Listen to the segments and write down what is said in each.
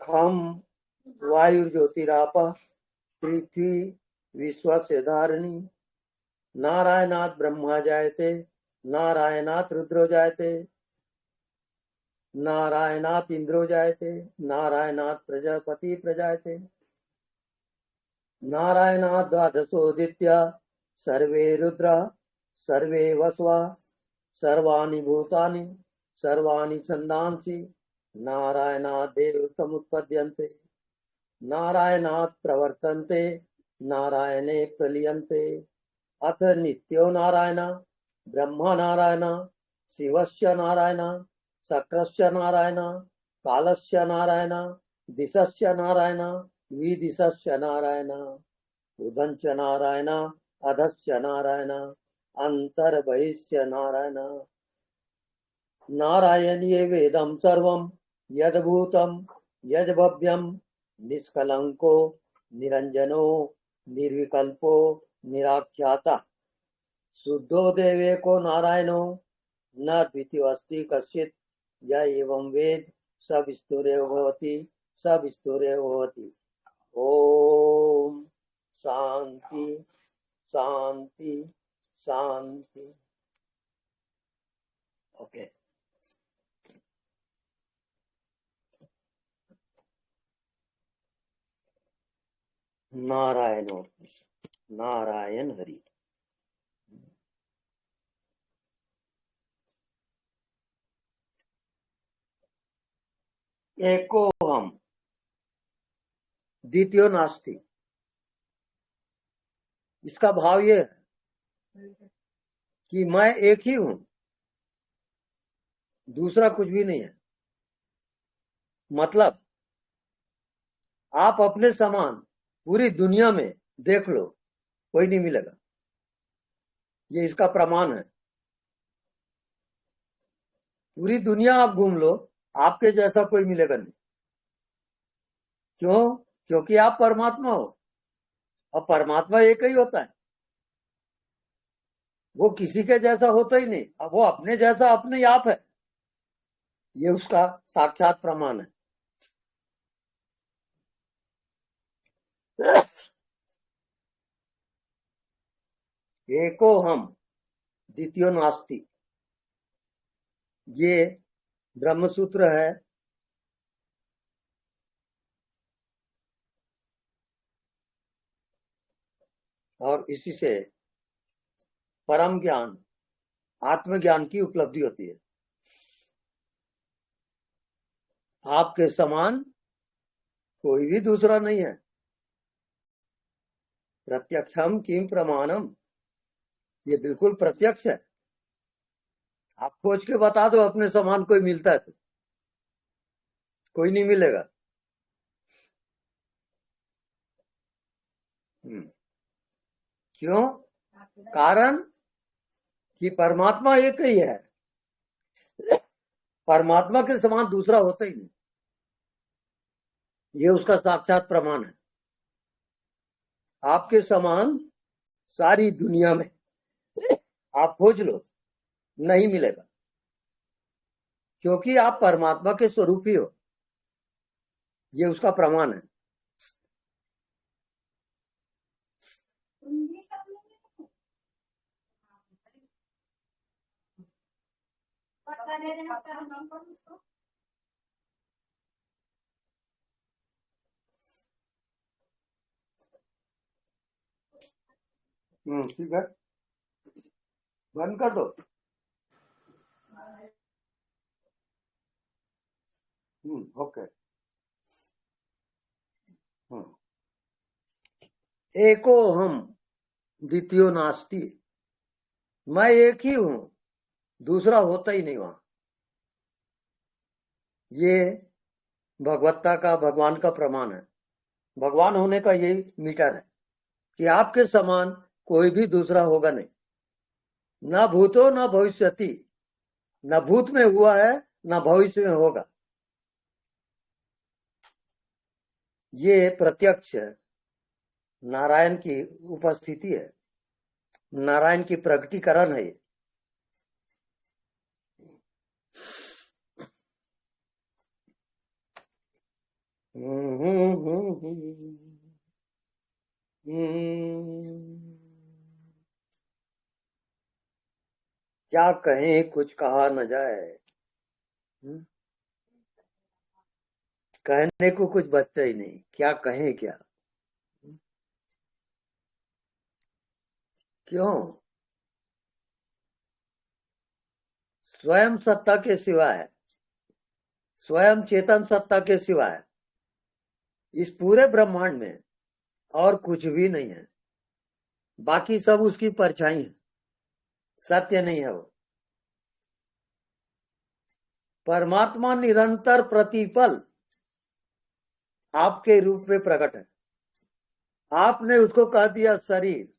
खम वायुर्ज्योतिराप पृथ्वी विश्वस्य धारिणी। नारायणात् ब्रह्मा जायते, नारायणात् रुद्रो जायते, नारायणात् इंद्रो जायते, नारायणात् प्रजापति प्रजायते, नारायणात् द्वादशोदित्य सर्वे रुद्रा सर्वे वसवा सर्वाणि भूतानि सर्वाणि छन्दांसि नारायणात् देव समुत्पद्यन्ते, नारायणात् प्रवर्तन्ते, नारायणे प्रलीयन्ते। अथ नित्यो नारायण ब्रह्मा नारायण शिवस्य नारायण शक्रस्य नारायण कालस्य नारायण दिशस्य नारायण विदिशस्य नारायण उदंच नारायण अधस्य नारायण अंतर्बहिष्य नारायण। नारायणीय वेदम सर्वं यद्भूतं यद्भव्यं निष्कलंको निरंजनो निर्विकल्पो निराख्याता शुद्धो देवेको नारायणो न द्वितीयोऽस्ति कश्चित् य एवं वेद स विस्तुरेव भवति स विस्तुरेव भवति। ओम शांति शांति शांति। ओके नारायण नारायण हरि। एको हम द्वितीयो नास्ति। इसका भाव ये है कि मैं एक ही हूं, दूसरा कुछ भी नहीं है। मतलब आप अपने समान पूरी दुनिया में देख लो, कोई नहीं मिलेगा। ये इसका प्रमाण है। पूरी दुनिया आप घूम लो, आपके जैसा कोई मिलेगा नहीं। क्यों? क्योंकि आप परमात्मा हो और परमात्मा एक ही होता है। वो किसी के जैसा होता ही नहीं, अब वो अपने जैसा अपने आप है। ये उसका साक्षात प्रमाण है। एको हम द्वितीयो नास्ति, ये ब्रह्मसूत्र है। और इसी से परम ज्ञान आत्मज्ञान की उपलब्धि होती है। आपके समान कोई भी दूसरा नहीं है। प्रत्यक्षम किम प्रमाणम, ये बिल्कुल प्रत्यक्ष है। आप खोज के बता दो अपने समान कोई मिलता है तो, कोई नहीं मिलेगा। क्यों? कारण कि परमात्मा एक ही है। परमात्मा के समान दूसरा होता ही नहीं। ये उसका साक्षात प्रमाण है। आपके समान सारी दुनिया में आप खोज लो, नहीं मिलेगा। क्योंकि आप परमात्मा के स्वरूप ही हो। ये उसका प्रमाण है। ठीक है, बंद कर दो। ओके। एको हम द्वितीयो नास्ति, मैं एक ही हूं, दूसरा होता ही नहीं वहां। ये भगवत्ता का, भगवान का प्रमाण है। भगवान होने का यही मीटर है कि आपके समान कोई भी दूसरा होगा नहीं। न भूतो न भविष्यति, न भूत में हुआ है न भविष्य में होगा। ये प्रत्यक्ष नारायण की उपस्थिति है, नारायण की प्रकटीकरण है। क्या कहें, कुछ कहा न जाए। हम्म, कहने को कुछ बचता ही नहीं, क्या कहें क्या। क्यों? स्वयं सत्ता के सिवाय, स्वयं चेतन सत्ता के सिवाय इस पूरे ब्रह्मांड में और कुछ भी नहीं है। बाकी सब उसकी परछाई है, सत्य नहीं है वो। परमात्मा निरंतर प्रतिपल आपके रूप में प्रकट है। आपने उसको कह दिया शरीर,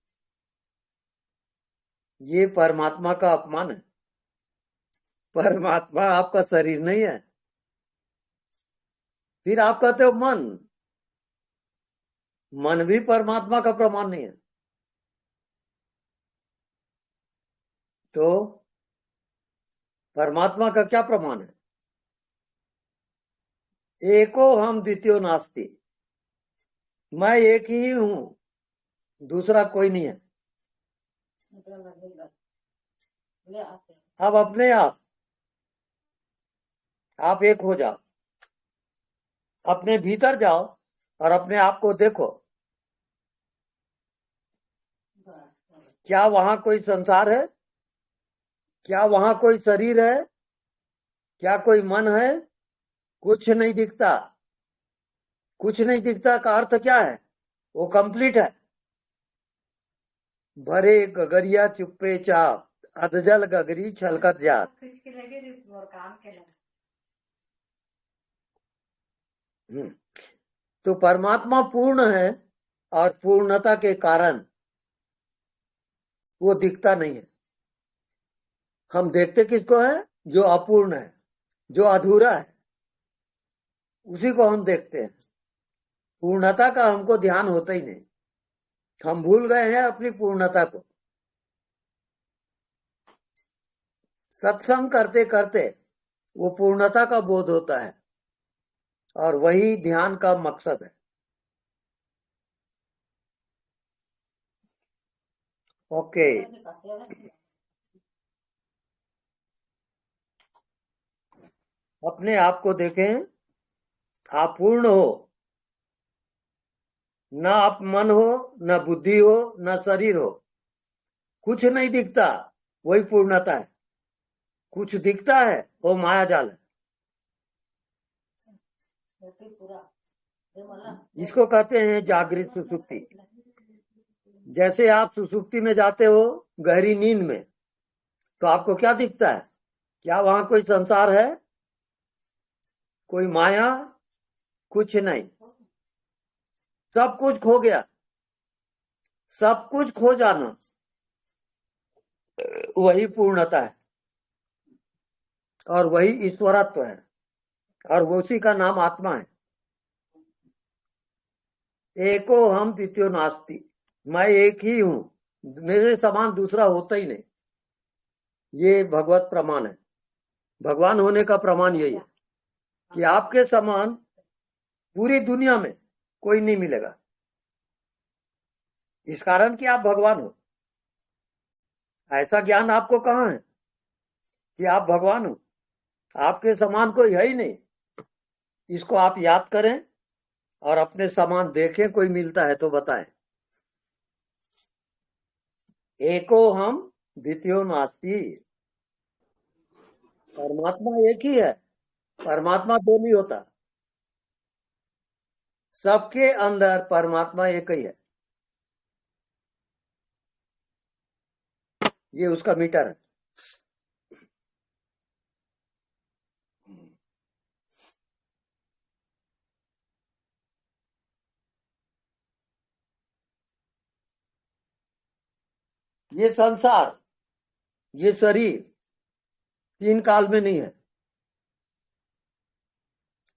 ये परमात्मा का अपमान है। परमात्मा आपका शरीर नहीं है। फिर आप कहते हो मन, मन भी परमात्मा का प्रमाण नहीं है। तो परमात्मा का क्या प्रमाण है? एको हम द्वितीयो नास्ति, मैं एक ही हूं, दूसरा कोई नहीं है। अब अपने आप एक हो जाओ, अपने भीतर जाओ और अपने आप को देखो। क्या वहां कोई संसार है? क्या वहां कोई शरीर है? क्या कोई मन है? कुछ नहीं दिखता। कुछ नहीं दिखता का अर्थ क्या है? वो कंप्लीट है। भरे गगरिया चुप्पे चाप, अधजल गगरी छलकत जात। तो परमात्मा पूर्ण है और पूर्णता के कारण वो दिखता नहीं है। हम देखते किसको है? जो अपूर्ण है, जो अधूरा है, उसी को हम देखते हैं। पूर्णता का हमको ध्यान होता ही नहीं। हम भूल गए हैं अपनी पूर्णता को। सत्संग करते करते वो पूर्णता का बोध होता है और वही ध्यान का मकसद है। ओके। अपने आप को देखें, आप पूर्ण हो। न आप मन हो, न बुद्धि हो, न शरीर हो। कुछ नहीं दिखता, वही पूर्णता है। कुछ दिखता है, वो माया जाल है। इसको कहते हैं जागृत सुसुप्ति। जैसे आप सुसुप्ति में जाते हो, गहरी नींद में, तो आपको क्या दिखता है? क्या वहां कोई संसार है? कोई माया? कुछ नहीं। सब कुछ खो गया। सब कुछ खो जाना वही पूर्णता है और वही ईश्वरत्व है और वो उसी का नाम आत्मा है। एको हम द्वितीयो नास्ति, मैं एक ही हूं, मेरे समान दूसरा होता ही नहीं। ये भगवत प्रमाण है। भगवान होने का प्रमाण यही है कि आपके समान पूरी दुनिया में कोई नहीं मिलेगा। इस कारण कि आप भगवान हो। ऐसा ज्ञान आपको कहाँ है कि आप भगवान हो? आपके समान कोई है ही नहीं। इसको आप याद करें और अपने समान देखें, कोई मिलता है तो बताएं। एको हम द्वितीयो नास्ति, परमात्मा एक ही है। परमात्मा दो नहीं होता। सबके अंदर परमात्मा एक ही है। ये उसका मीटर है। ये संसार, ये शरीर तीन काल में नहीं है।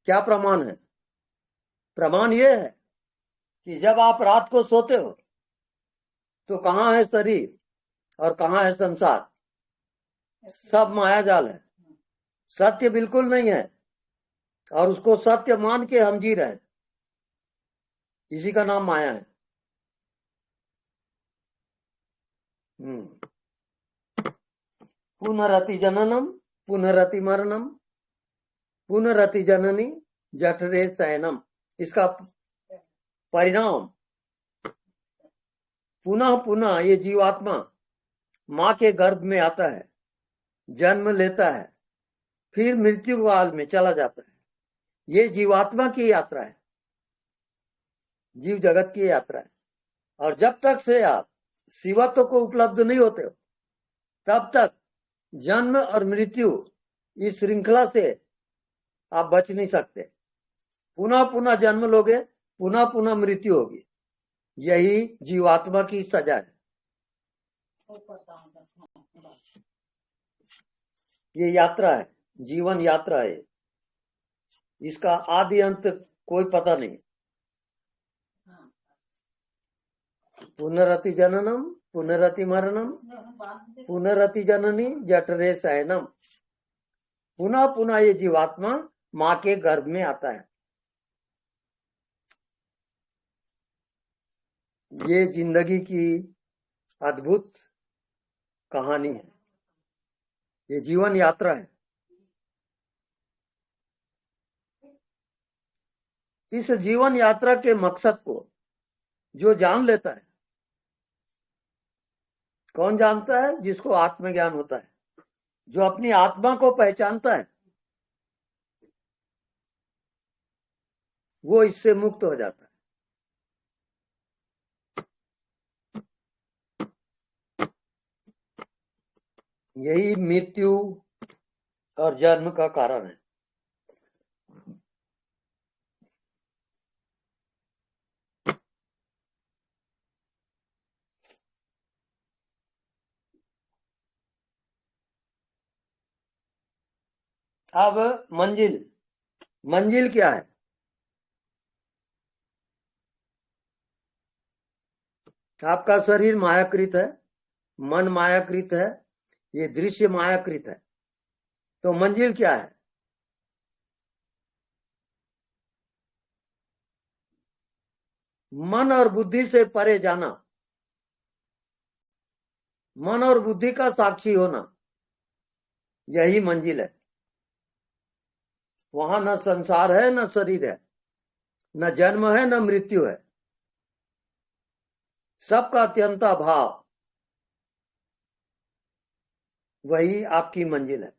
क्या प्रमाण है? प्रमाण ये है कि जब आप रात को सोते हो तो कहाँ है शरीर और कहाँ है संसार? सब माया जाल है। सत्य बिल्कुल नहीं है और उसको सत्य मान के हम जी रहे हैं। इसी का नाम माया है। पुनरति जननम पुनरति मरणम पुनरति जननी जठरे शयनम। इसका परिणाम पुनः पुनः ये जीवात्मा माँ के गर्भ में आता है, जन्म लेता है, फिर मृत्यु काल में चला जाता है। ये जीवात्मा की यात्रा है, जीव जगत की यात्रा है। और जब तक से आप शिवत्व को उपलब्ध नहीं होते हो, तब तक जन्म और मृत्यु इस श्रृंखला से आप बच नहीं सकते। पुनः पुनः जन्म लोगे, पुनः पुनः मृत्यु होगी। यही जीवात्मा की सजा है। ये यात्रा है, जीवन यात्रा है। इसका आदि अंत कोई पता नहीं। पुनरति जननम पुनरति मरणम पुनरति जननी जठरे शयनम। पुनः पुनः ये जीवात्मा माँ के गर्भ में आता है। ये जिंदगी की अद्भुत कहानी है, ये जीवन यात्रा है। इस जीवन यात्रा के मकसद को जो जान लेता है, कौन जानता है? जिसको आत्मज्ञान होता है, जो अपनी आत्मा को पहचानता है, वो इससे मुक्त हो जाता है। यही मृत्यु और जन्म का कारण है। अब मंजिल क्या है? आपका शरीर मायाकृत है, मन मायाकृत है, ये दृश्य मायाकृत है। तो मंजिल क्या है? मन और बुद्धि से परे जाना, मन और बुद्धि का साक्षी होना, यही मंजिल है। वहां न संसार है, न शरीर है, न जन्म है, न मृत्यु है। सबका अत्यंता भाव, वही आपकी मंजिल है।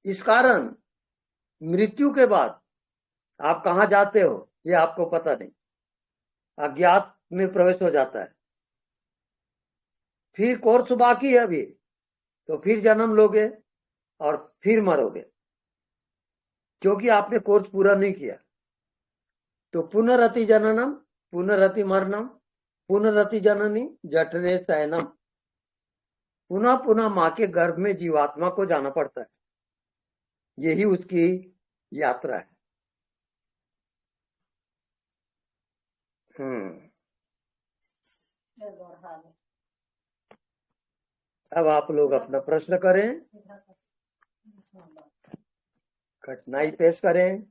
इस कारण मृत्यु के बाद आप कहां जाते हो ये आपको पता नहीं, अज्ञात में प्रवेश हो जाता है। फिर कोर्स बाकी है अभी, तो फिर जन्म लोगे और फिर मरोगे, क्योंकि आपने कोर्स पूरा नहीं किया। तो पुनरति जननम पुनरति मरणम पुनरति जननी जठरे शयनम। पुनः पुनः माँ के गर्भ में जीवात्मा को जाना पड़ता है। यही उसकी यात्रा है। अब आप लोग अपना प्रश्न करें, कठिनाई पेश करें।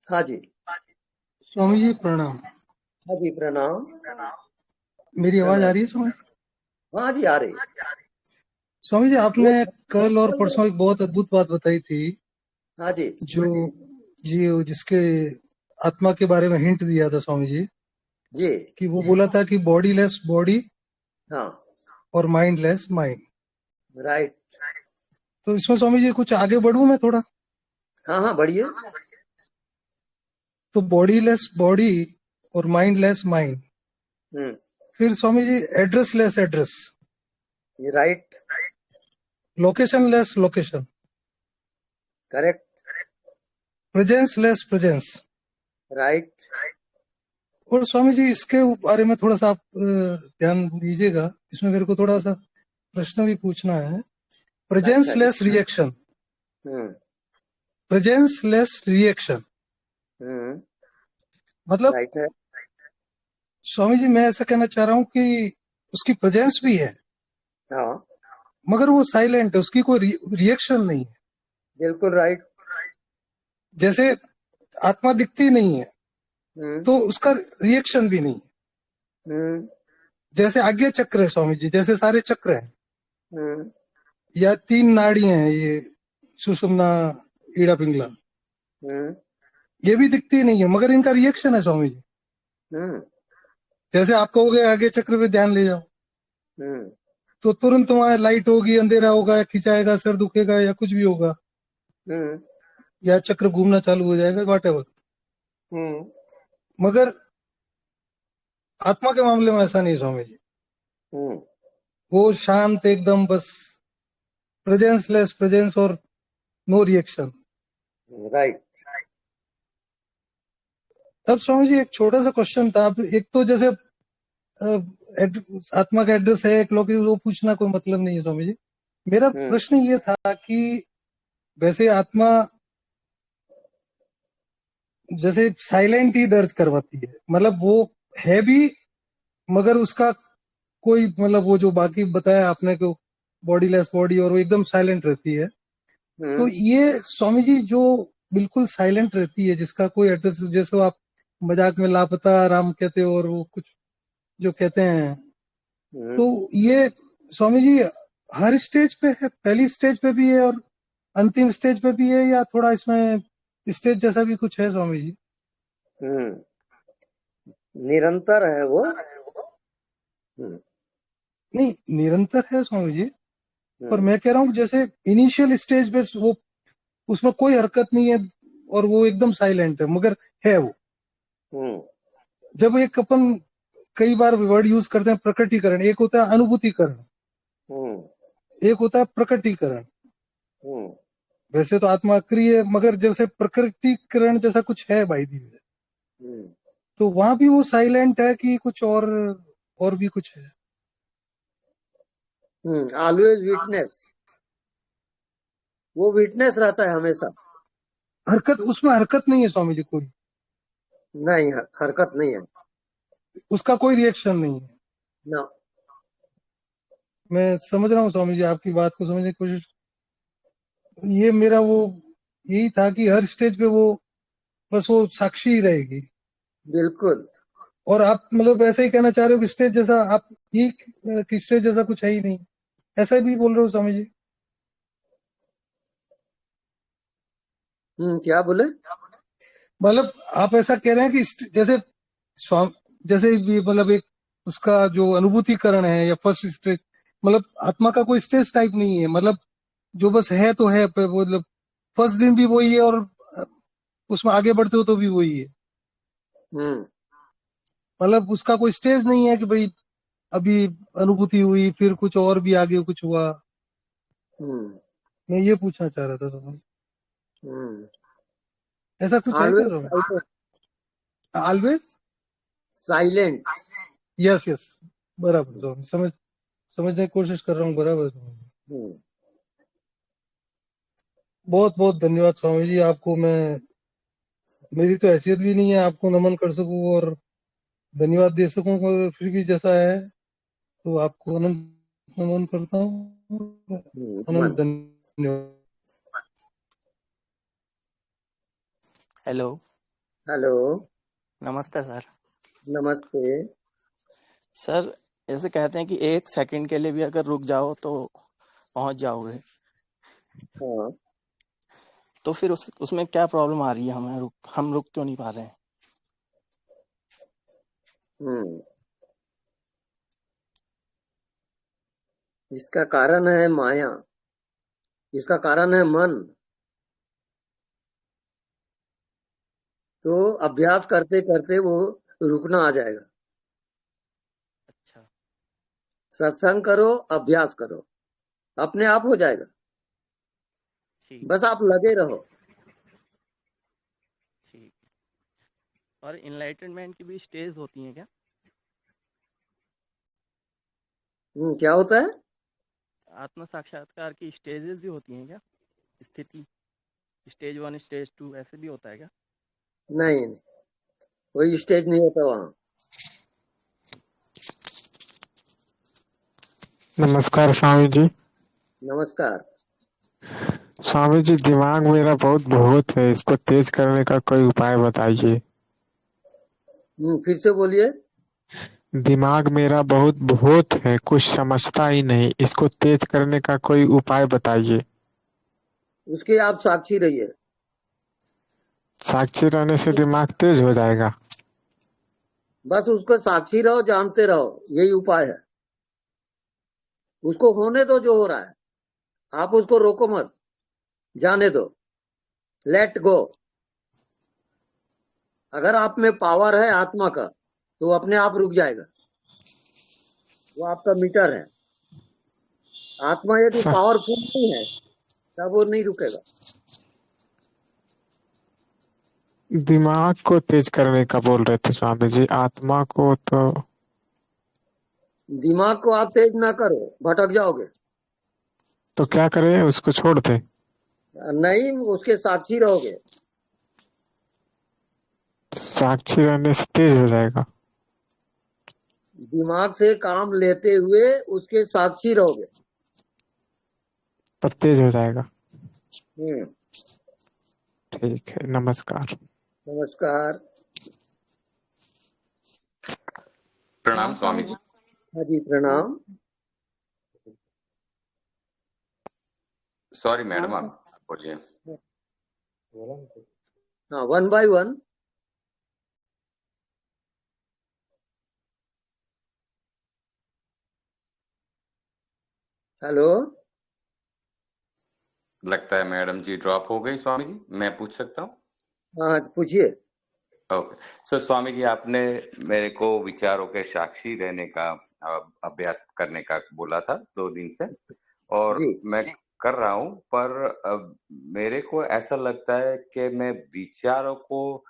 हाँ जी। स्वामी जी प्रणाम। हाँ जी प्रणाम। मेरी आवाज आ रही है स्वामी? हाँ जी आ रही। स्वामी जी आपने कल और परसों एक बहुत अद्भुत बात बताई थी। हाँ जी। जिसके आत्मा के बारे में हिंट दिया था स्वामी जी कि वो बोला था कि बॉडी लेस बॉडी, हाँ, और माइंड लेस माइंड। राइट। तो इसमें स्वामी जी कुछ आगे बढ़ूं मैं थोड़ा? हाँ हाँ बढ़िए। तो बॉडी लेस बॉडी और माइंड लेस माइंड, फिर Swami ji address less address, right. Location less location, correct. Presence less presence, right. और स्वामी जी इसके बारे में थोड़ा सा आप ध्यान दीजिएगा। इसमें मेरे को थोड़ा सा प्रश्न भी पूछना है। Presence less reaction, presence less reaction, मतलब राइट है। स्वामी जी मैं ऐसा कहना चाह रहा हूँ कि उसकी प्रेजेंस भी है, हाँ, मगर वो साइलेंट है, उसकी कोई रिएक्शन नहीं है। बिल्कुल राइट। जैसे आत्मा दिखती नहीं है हम्म। तो उसका रिएक्शन भी नहीं है। हम्म। जैसे आज्ञा चक्र है स्वामी जी, जैसे सारे चक्र हैं, हम्म। या 3 नाड़ियां हैं ये, सुषुम्ना, ईड़ा, पिंगला, हम्म। ये भी दिखती नहीं है मगर इनका रिएक्शन है स्वामी जी। हम्म। जैसे आप कहोगे आगे चक्र पे ध्यान ले जाओ, हम्म। तो तुरंत वहां लाइट होगी, अंधेरा होगा, या खिंचाएगा, सर दुखेगा, या कुछ भी होगा, हम्म। या चक्र घूमना चालू हो जाएगा, वॉट एवर। हम्म। मगर आत्मा के मामले में ऐसा नहीं स्वामी जी। हम्म। वो शांत एकदम, बस प्रेजेंस लेस प्रेजेंस, और नो रिएक्शन। राइट। तब स्वामी जी एक छोटा सा क्वेश्चन था। अब एक तो जैसे आत्मा का एड्रेस है एक लोग, वो पूछना कोई मतलब नहीं है स्वामी जी। मेरा हम्म। प्रश्न ये था कि वैसे आत्मा जैसे साइलेंट ही दर्ज करवाती है, मतलब वो है भी, मगर उसका कोई मतलब वो जो बाकी बताया आपने को, बॉडी लेस बॉडी, और वो एकदम साइलेंट रहती है। तो हम्म। ये स्वामी जी जो बिल्कुल साइलेंट रहती है, जिसका कोई एड्रेस, जैसे वो आप मजाक में लापता राम कहते हो और वो कुछ जो कहते हैं, हम्म। तो ये स्वामी जी हर स्टेज पे है, पहली स्टेज पे भी है और अंतिम स्टेज पे भी है, या थोड़ा इसमें स्टेज जैसा भी कुछ है स्वामी जी? हम्म। निरंतर है वो। हम्म। नहीं, निरंतर है स्वामी जी, पर हम्म। मैं कह रहा हूँ जैसे इनिशियल स्टेज पे वो, उसमें कोई हरकत नहीं है और वो एकदम साइलेंट है, मगर है वो। हम्म। जब एक अपन कई बार वर्ड यूज करते हैं प्रकटीकरण, एक होता है अनुभूतिकरण, हम्म। एक होता है प्रकटीकरण। हम्म। वैसे तो आत्मा अक्रिय है, मगर जैसे प्रकटीकरण जैसा कुछ है भाई दी, हम्म। तो वहां भी वो साइलेंट है कि कुछ और भी कुछ है? Always witness. वो विटनेस रहता है हमेशा। हरकत, उसमें हरकत नहीं है स्वामी जी कोई, नहीं, हरकत नहीं है। उसका कोई रिएक्शन नहीं है। ना। मैं समझ रहा हूँ स्वामी जी आपकी बात को समझने की कोशिश। ये मेरा वो यही था कि हर स्टेज पे वो बस वो साक्षी ही रहेगी। बिल्कुल। और आप मतलब ऐसा ही कहना चाह रहे हो कि स्टेज जैसा आप ये कि स्टेज जैसा कुछ है ही नहीं, ऐसा भी बोल रहे हो स्वामी जी? क्या बोले? मतलब आप ऐसा कह रहे हैं कि जैसे स्वाम जैसे भी मतलब एक उसका जो अनुभूतिकरण है या फर्स्ट स्टेज, मतलब आत्मा का कोई स्टेज टाइप नहीं है, मतलब जो बस है तो है मतलब फर्स्ट दिन भी वही है और उसमें आगे बढ़ते हो तो भी वही है। हम्म। मतलब उसका कोई स्टेज नहीं है कि भाई अभी अनुभूति हुई फिर कुछ और भी आगे कुछ हुआ। हम्म। मैं ये पूछना चाह रहा था स्वामी, हम्म। ऐसा कुछ है क्या Swami? Always always. Silent. Yes yes, बराबर स्वामी, समझने की कोशिश कर रहा हूँ, बराबर स्वामी। हम्म। बहुत बहुत धन्यवाद स्वामी जी आपको। मैं, मेरी तो हैसियत भी नहीं है आपको नमन कर सकूं और धन्यवाद दे सकूं, पर फिर भी जैसा है तो आपको अनंत नमन करता हूँ, अनंत मन। धन्यवाद। हेलो। हेलो। नमस्ते सर। नमस्ते। सर, ऐसे कहते हैं कि 1 सेकंड के लिए भी अगर रुक जाओ तो पहुंच जाओगे, हाँ। तो फिर उसमें क्या प्रॉब्लम आ रही है? हम रुक क्यों नहीं पा रहे हैं? हम्म। इसका कारण है माया। इसका कारण है मन। तो अभ्यास करते करते वो रुकना आ जाएगा। अच्छा। सत्संग करो, अभ्यास करो, अपने आप हो जाएगा। ठीक। बस आप लगे रहो। ठीक। और इनलाइटनमेंट की भी स्टेज होती है क्या? क्या होता है? आत्म साक्षात्कार की स्टेजेस भी होती हैं क्या? स्थिति, स्टेज 1, स्टेज 2, ऐसे भी होता है क्या? नहीं, नहीं, कोई स्टेज नहीं होता वहां। नमस्कार स्वामी जी। नमस्कार। स्वामी जी, दिमाग मेरा बहुत बहुत है, इसको तेज करने का कोई उपाय बताइए। फिर से बोलिए। दिमाग मेरा बहुत बहुत है, कुछ समझता ही नहीं, इसको तेज करने का कोई उपाय बताइए। उसके आप साक्षी रहिए। साक्षी रहने से दिमाग तेज हो जाएगा? बस उसको साक्षी रहो, जानते रहो, यही उपाय है। उसको होने दो जो हो रहा है, आप उसको रोको मत, जाने दो, लेट गो। अगर आप में पावर है आत्मा का तो वो अपने आप रुक जाएगा। वो आपका मीटर है। आत्मा यदि सा- पावरफुल नहीं है तब वो नहीं रुकेगा। दिमाग को तेज करने का बोल रहे थे स्वामी जी, आत्मा को दिमाग को आप तेज ना करो, भटक जाओगे। तो क्या करें, उसको छोड़ दें? नहीं, उसके साक्षी रहोगे। साक्षी रहने से तेज हो जाएगा? दिमाग से काम लेते हुए उसके साक्षी रहोगे। तब तेज हो जाएगा। हम्म। ठीक है, नमस्कार। नमस्कार। प्रणाम स्वामी जी। हाँ जी, प्रणाम। सॉरी मैडम, आप बोलिए। हाँ, 1 by 1। हेलो। लगता है मैडम जी ड्रॉप हो गई। स्वामी जी, मैं पूछ सकता हूँ? हाँ, पूछिए। ओके। सो स्वामी जी, आपने मेरे को विचारों के साक्षी रहने का अभ्यास करने का बोला था 2 दिन से, और जी। मैं कर रहा हूँ। पर अब मेरे को ऐसा लगता है कि मैं विचारों को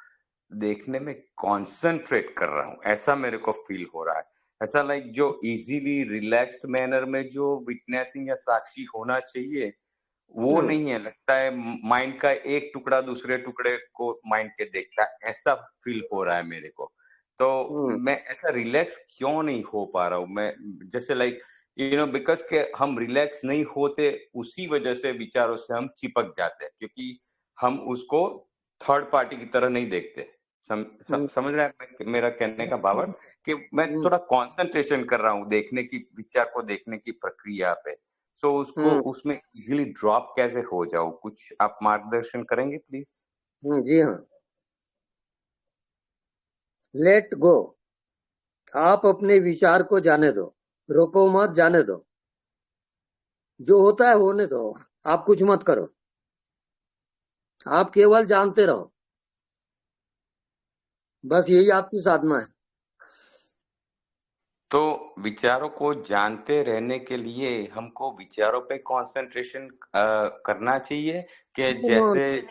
देखने में कॉन्सेंट्रेट कर रहा हूँ, ऐसा मेरे को फील हो रहा है। ऐसा लाइक जो इजीली रिलैक्स्ड मैनर में जो विटनेसिंग या साक्षी होना चाहिए वो हम्म। नहीं है। लगता है माइंड का एक टुकड़ा दूसरे टुकड़े को माइंड के देखता है, ऐसा फील हो रहा है मेरे को। तो हम्म। मैं ऐसा रिलैक्स क्यों नहीं हो पा रहा हूँ? मैं जैसे लाइक बिकॉज के हम रिलैक्स नहीं होते, उसी वजह से विचारों से हम चिपक जाते हैं, क्योंकि हम उसको थर्ड पार्टी की तरह नहीं देखते। हम्म। समझ रहे हैं मेरा कहने का भावार्थ? कि मैं हम्म। थोड़ा कंसंट्रेशन कर रहा हूँ देखने की, विचार को देखने की प्रक्रिया पे। सो उसको हम्म। उसमें इजीली ड्रॉप कैसे हो जाऊं, कुछ आप मार्गदर्शन करेंगे प्लीज? जी हाँ। Let go. आप अपने विचार को जाने दो, रोको मत, जाने दो। जो होता है होने दो, आप कुछ मत करो। आप केवल जानते रहो। बस यही आपकी साधना है। तो विचारों को जानते रहने के लिए हमको विचारों पे कंसंट्रेशन करना चाहिए कि नो, जैसे?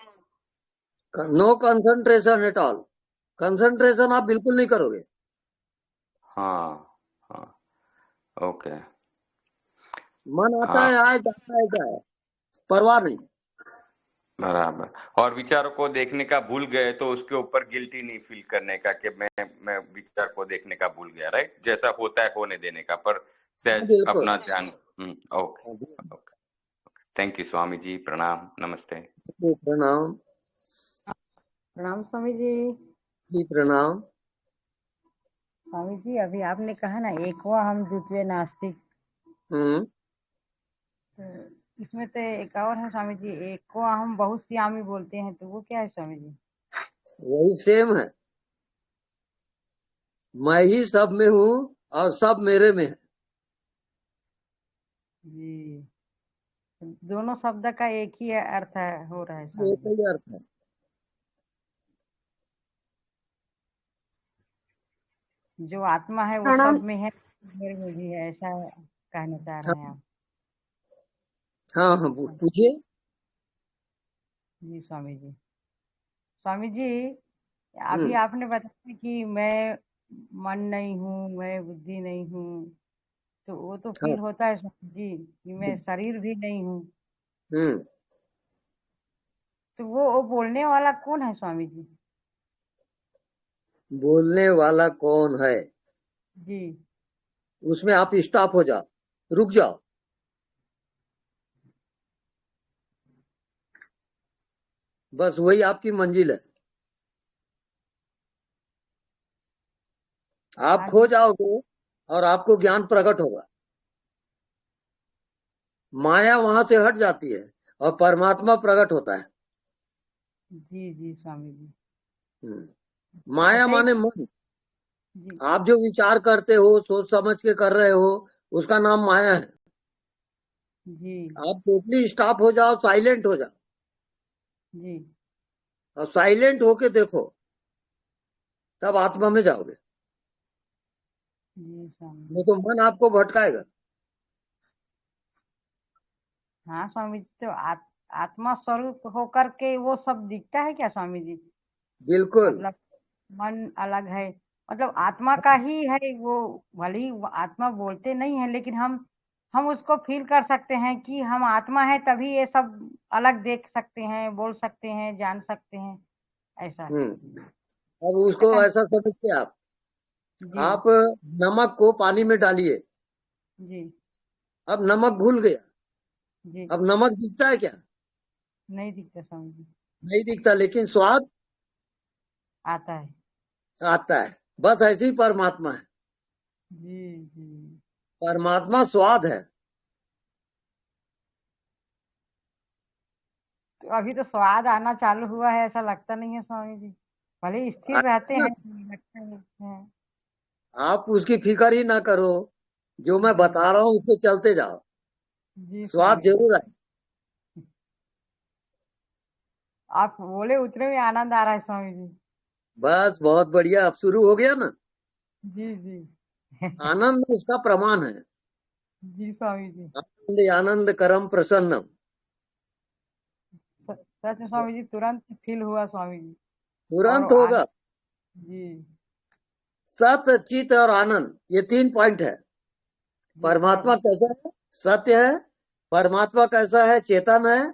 No concentration at all. Concentration आप बिल्कुल नहीं करोगे। हाँ, हाँ, ओके। मन आता हाँ, है, आए, जाता है, जाए, परवाह नहीं। बराबर। और विचारों को देखने का भूल गए तो उसके ऊपर गिल्टी नहीं फील करने का कि मैं विचार को देखने का भूल गया, राइट? जैसा होता है होने देने का, पर हाँ, सहज बिल्कुल। अपना ध्यान। ओके। हाँ जी। ओके। थैंक यू स्वामी जी, प्रणाम, नमस्ते। जी, प्रणाम। प्रणाम स्वामी जी। जी, प्रणाम। स्वामी जी, अभी आपने कहा ना एको हम द्वितीय नास्तिक, हम्म। तो इसमें तो एक और है स्वामी जी, एको हम बहुत सियामी बोलते हैं, तो वो क्या है स्वामी जी? वही सेम है। मैं ही सब में हूँ और सब मेरे में है। जी, दोनों शब्द का एक ही अर्थ हो रहा है स्वामी एक जी। ही अर्थ है। जो आत्मा है वो प्रणाम। सब में है, मेरे में भी है, ऐसा कहना चाह रहे हैं हाँ आप? हाँ हाँ, पूछिए। जी स्वामी जी। स्वामी जी, अभी हम्म। आपने बताया कि मैं मन नहीं हूँ, मैं बुद्धि नहीं हूँ, तो वो तो हाँ। फील होता है स्वामी जी कि मैं शरीर भी नहीं हूँ। हम्म। तो वो बोलने वाला कौन है स्वामी जी? बोलने वाला कौन है? जी। उसमें आप स्टॉप हो जाओ, रुक जाओ। बस वही आपकी मंजिल है। आप हाँ खो जी। जाओगे और आपको ज्ञान प्रकट होगा। माया वहां से हट जाती है और परमात्मा प्रकट होता है। जी जी स्वामी जी। माया ऐसे ही माने मन। जी आप जो विचार करते हो, सोच समझ के कर रहे हो, उसका नाम माया है। जी आप टोटली स्टॉप हो जाओ, साइलेंट हो जाओ जी और साइलेंट होके देखो, तब आत्मा में जाओगे। जी स्वामी नहीं जी। तो मन आपको भटकाएगा। हाँ स्वामी जी, तो आत्मा स्वरूप होकर के वो सब दिखता है क्या स्वामी जी? बिल्कुल। मतलब मन अलग है, मतलब आत्मा का ही है वो। भले ही वो आत्मा बोलते नहीं है, लेकिन हम उसको फील कर सकते हैं कि हम आत्मा है, तभी ये सब अलग देख सकते हैं, बोल सकते हैं, जान सकते हैं। ऐसा है। अब ऐसा उसको कर। ऐसा समझते आप। जी आप नमक को पानी में डालिए, जी अब नमक घुल गया। जी। अब नमक दिखता है क्या? नहीं दिखता स्वामी जी। नहीं दिखता, लेकिन स्वाद आता है। आता है। बस ऐसे ही परमात्मा है। जी जी। परमात्मा स्वाद है। तो अभी तो स्वाद आना चालू हुआ है, ऐसा लगता नहीं है स्वामी जी। भले ही स्थिर रहते आएगा हैं, ना? लगता है। आप उसकी फिक्र ही ना करो, जो मैं जी बता रहा हूँ उस पे चलते जाओ। जी स्वाद स्वामी जी। जरूर है। आप बोले उतने में आनंद आ रहा है स्वामी जी। बस बहुत बढ़िया, अब शुरू हो गया ना। जी जी। आनंद उसका प्रमाण है। जी स्वामी जी। आनंद आनंद करम प्रसन्नम। सच में स्वामी जी, तुरंत फील हुआ स्वामी जी। और तुरंत आज। होगा। जी सत्य चित और आनंद, ये 3 पॉइंट है। जी परमात्मा स्वामी कैसा है? सत्य है। परमात्मा कैसा है? चेतन है। जी।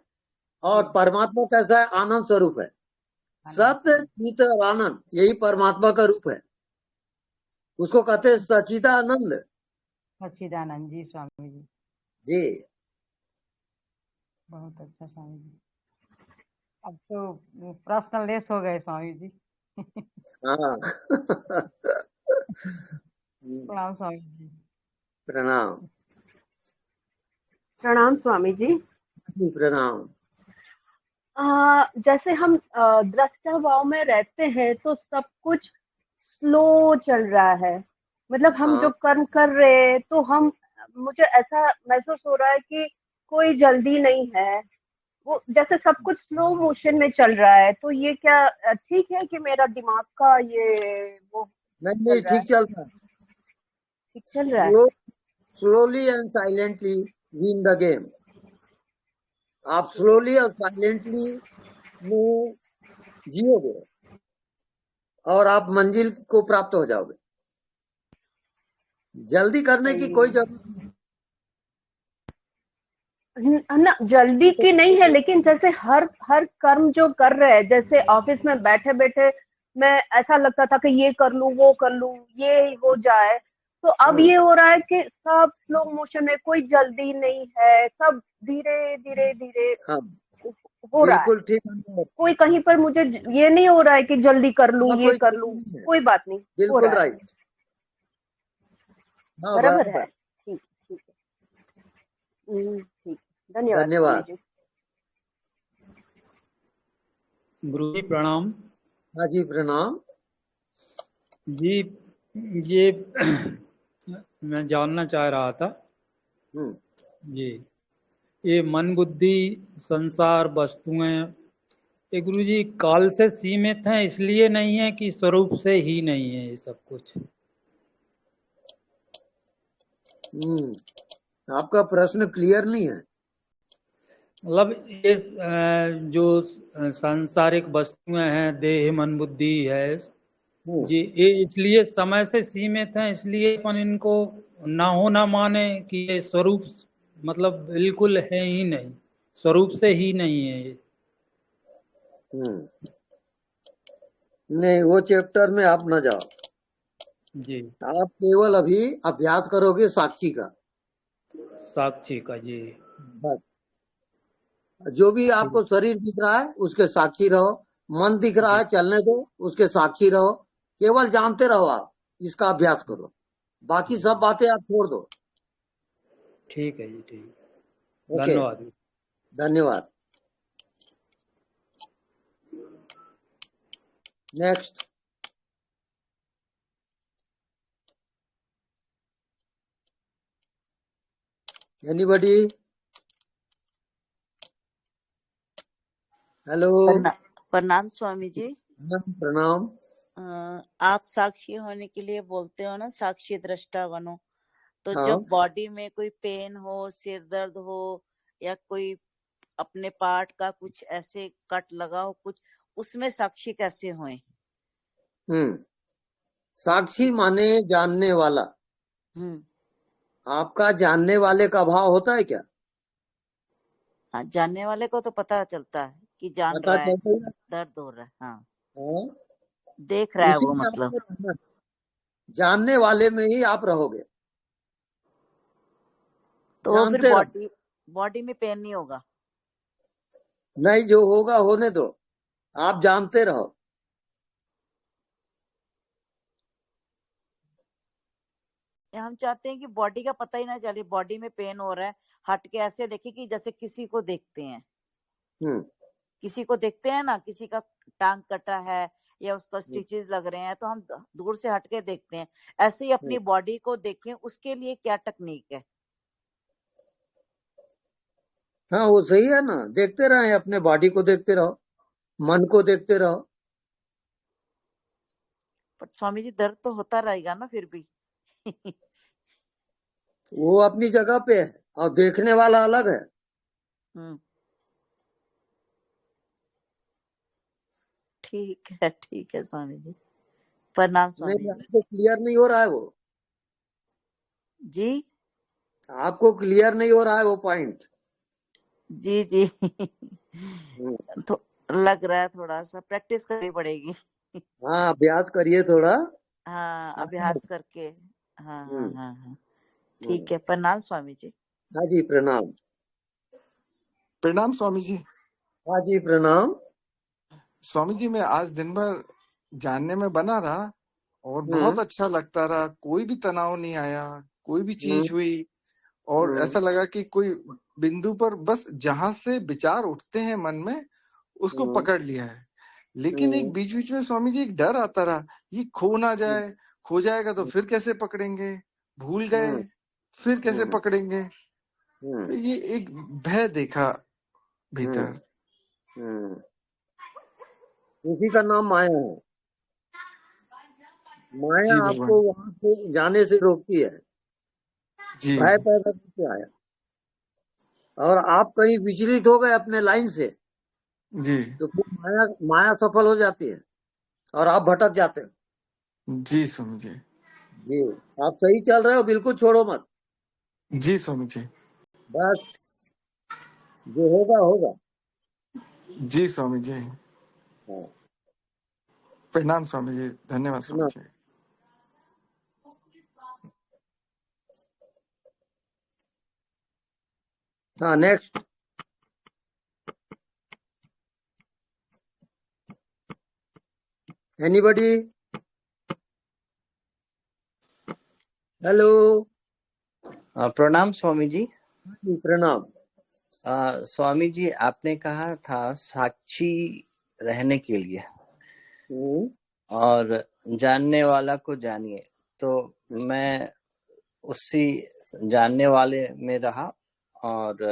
और परमात्मा कैसा है? आनंद स्वरूप है। आनंद सत्य स्वरूप। चित और आनंद, यही परमात्मा का रूप है। उसको कहते हैं सचिदानंद। सच्चिदानंद जी स्वामी जी। जी। बहुत अच्छा स्वामी जी। अब तो प्रश्न लेस हो गए स्वामी जी। हाँ। प्रणाम स्वामी जी। प्रणाम प्रणाम स्वामी जी। जी, प्रणाम। जैसे हम दृष्टा भाव में रहते हैं तो सब कुछ स्लो चल रहा है। मतलब हम हाँ। जो कर्म कर रहे हैं तो हम, मुझे ऐसा महसूस हो रहा है कि कोई जल्दी नहीं है। वो जैसे सब कुछ स्लो मोशन में चल रहा है, तो ये क्या ठीक है कि मेरा दिमाग का ये वो नहीं चल नहीं, रहा है? ठीक चल रहा है। ठीक चल रहा है। Slow slowly and silently win the game. आप स्लोली और साइलेंटली में जियोगे और आप मंजिल को प्राप्त हो जाओगे। जल्दी करने की सही कोई है। जरूरत नहीं। ना जल्दी की नहीं है, लेकिन जैसे हर हर कर्म जो कर रहे हैं, जैसे ऑफिस में बैठे बैठे मैं ऐसा लगता था कि ये कर लूं, वो कर लूं, ये हो जाए। तो अब हाँ ये हो रहा है कि सब स्लो मोशन में, कोई जल्दी नहीं है, सब धीरे धीरे धीरे हाँ, हो रहा है। बिल्कुल ठीक है। कोई कहीं पर मुझे ये नहीं हो रहा है कि जल्दी कर लूं, हाँ, ये कोई कर जरूरत लूं। नहीं है। कोई बात नहीं, हो बिल्कुल रहा है। राइट। हाँ, बराबर है। बराबर। ठीक ठीक है। ठीक। धन्यवाद स्वामी धन्यवाद। जी। गुरु जी प्रणाम। हाँ जी, प्रणाम। जी, ये मैं जानना चाह रहा था। हम्म। जी, ये मन बुद्धि संसार वस्तुएं, ये गुरु जी काल से सीमित हैं, इसलिए नहीं है कि स्वरूप से ही नहीं है ये सब कुछ? आपका प्रश्न क्लियर नहीं है। मतलब ये जो सांसारिक वस्तुएं हैं, देह मन बुद्धि है हम्म। जी, ये इसलिए समय से सीमित हैं, इसलिए अपन इनको ना हो ना माने कि ये स्वरूप मतलब बिल्कुल है ही नहीं, स्वरूप से ही नहीं है ये। हम्म। नहीं, वो चैप्टर में आप न जाओ। जी, आप केवल अभी अभ्यास करोगे साक्षी का। साक्षी का। जी बस। जो भी आपको शरीर दिख रहा है उसके साक्षी रहो, मन दिख रहा है चलने दो, उसके साक्षी रहो, केवल जानते रहो, आप इसका अभ्यास करो, बाकी सब बातें आप छोड़ दो। ठीक है जी, ठीक। ओके, धन्यवाद जी। धन्यवाद। नेक्स्ट। एनीबॉडी? हेलो। प्रणाम स्वामी जी। प्रणाम। आप साक्षी होने के लिए बोलते हो ना, साक्षी दृष्टा बनो। तो हाँ। जब बॉडी में कोई पेन हो, सिर दर्द हो, या कोई अपने पार्ट का कुछ ऐसे कट लगा हो कुछ, उसमें साक्षी कैसे होए? साक्षी माने जानने वाला। आपका जानने वाले का भाव होता है क्या? हाँ, जानने वाले को तो पता चलता है कि जान पता रहा है, चलता है। दर्द हो रहा है। हाँ, हाँ? देख रहा है उसी वो, में मतलब आपको रहना है। जानने वाले में ही आप रहोगे, तो फिर जानते रहो। बॉडी में पेन नहीं होगा। नहीं, जो होगा होने दो, आप जानते रहो। हम चाहते हैं कि बॉडी का पता ही ना चले, बॉडी में पेन हो रहा है, हट के ऐसे देखे कि जैसे किसी को देखते हैं। किसी को देखते हैं ना, किसी का टांग कटा है या उसका स्टिचेस लग रहे हैं, तो हम दूर से हट के देखते हैं। ऐसे ही अपनी बॉडी को देखें, उसके लिए क्या टेक्निक है? हाँ, वो सही है ना, देखते रहे, अपने बॉडी को देखते रहो, मन को देखते रहो। पर स्वामी जी, दर्द तो होता रहेगा ना फिर भी। वो अपनी जगह पे है और देखने वाला अलग है। ठीक है स्वामी जी। प्रणाम स्वामी नहीं, जी। आपको क्लियर नहीं हो रहा है वो जी। आपको क्लियर नहीं हो रहा है वो पॉइंट। जी तो लग रहा है, थोड़ा सा प्रैक्टिस करनी पड़ेगी। हाँ, अभ्यास करिए थोड़ा। हाँ, अभ्यास करके। हाँ। ठीक है, प्रणाम स्वामी जी। हाँ जी, प्रणाम। प्रणाम स्वामी जी। हाँ जी, प्रणाम। स्वामी जी, मैं आज दिन भर जानने में बना रहा और बहुत अच्छा लगता रहा, कोई भी तनाव नहीं आया, कोई भी चीज हुई, और ऐसा लगा कि कोई बिंदु पर बस जहां से विचार उठते हैं मन में उसको पकड़ लिया है। लेकिन एक बीच बीच में स्वामी जी एक डर आता रहा, ये खो ना जाए, खो जाएगा तो फिर कैसे पकड़ेंगे, भूल गए फिर कैसे पकड़ेंगे। तो ये एक भय देखा भीतर। उसी का नाम माया है। माया जी आपको भगवान। वहां से जाने से रोकती है, जी भय पैदा करके आया, और आप कहीं विचलित हो गए अपने लाइन से, जी तो फिर माया सफल हो जाती है और आप भटक जाते हैं। जी स्वामी जी। जी, आप सही चल रहे हो, बिल्कुल छोड़ो मत। जी स्वामी जी। बस जो होगा होगा। जी स्वामी जी। हाँ। प्रणाम स्वामी जी, धन्यवाद स्वामी जी। हाँ, नेक्स्ट। एनीबॉडी? हेलो। प्रणाम स्वामी जी। प्रणाम। स्वामी जी, आपने कहा था साक्षी रहने के लिए और जानने वाला को जानिए, तो मैं उसी जानने वाले में रहा। और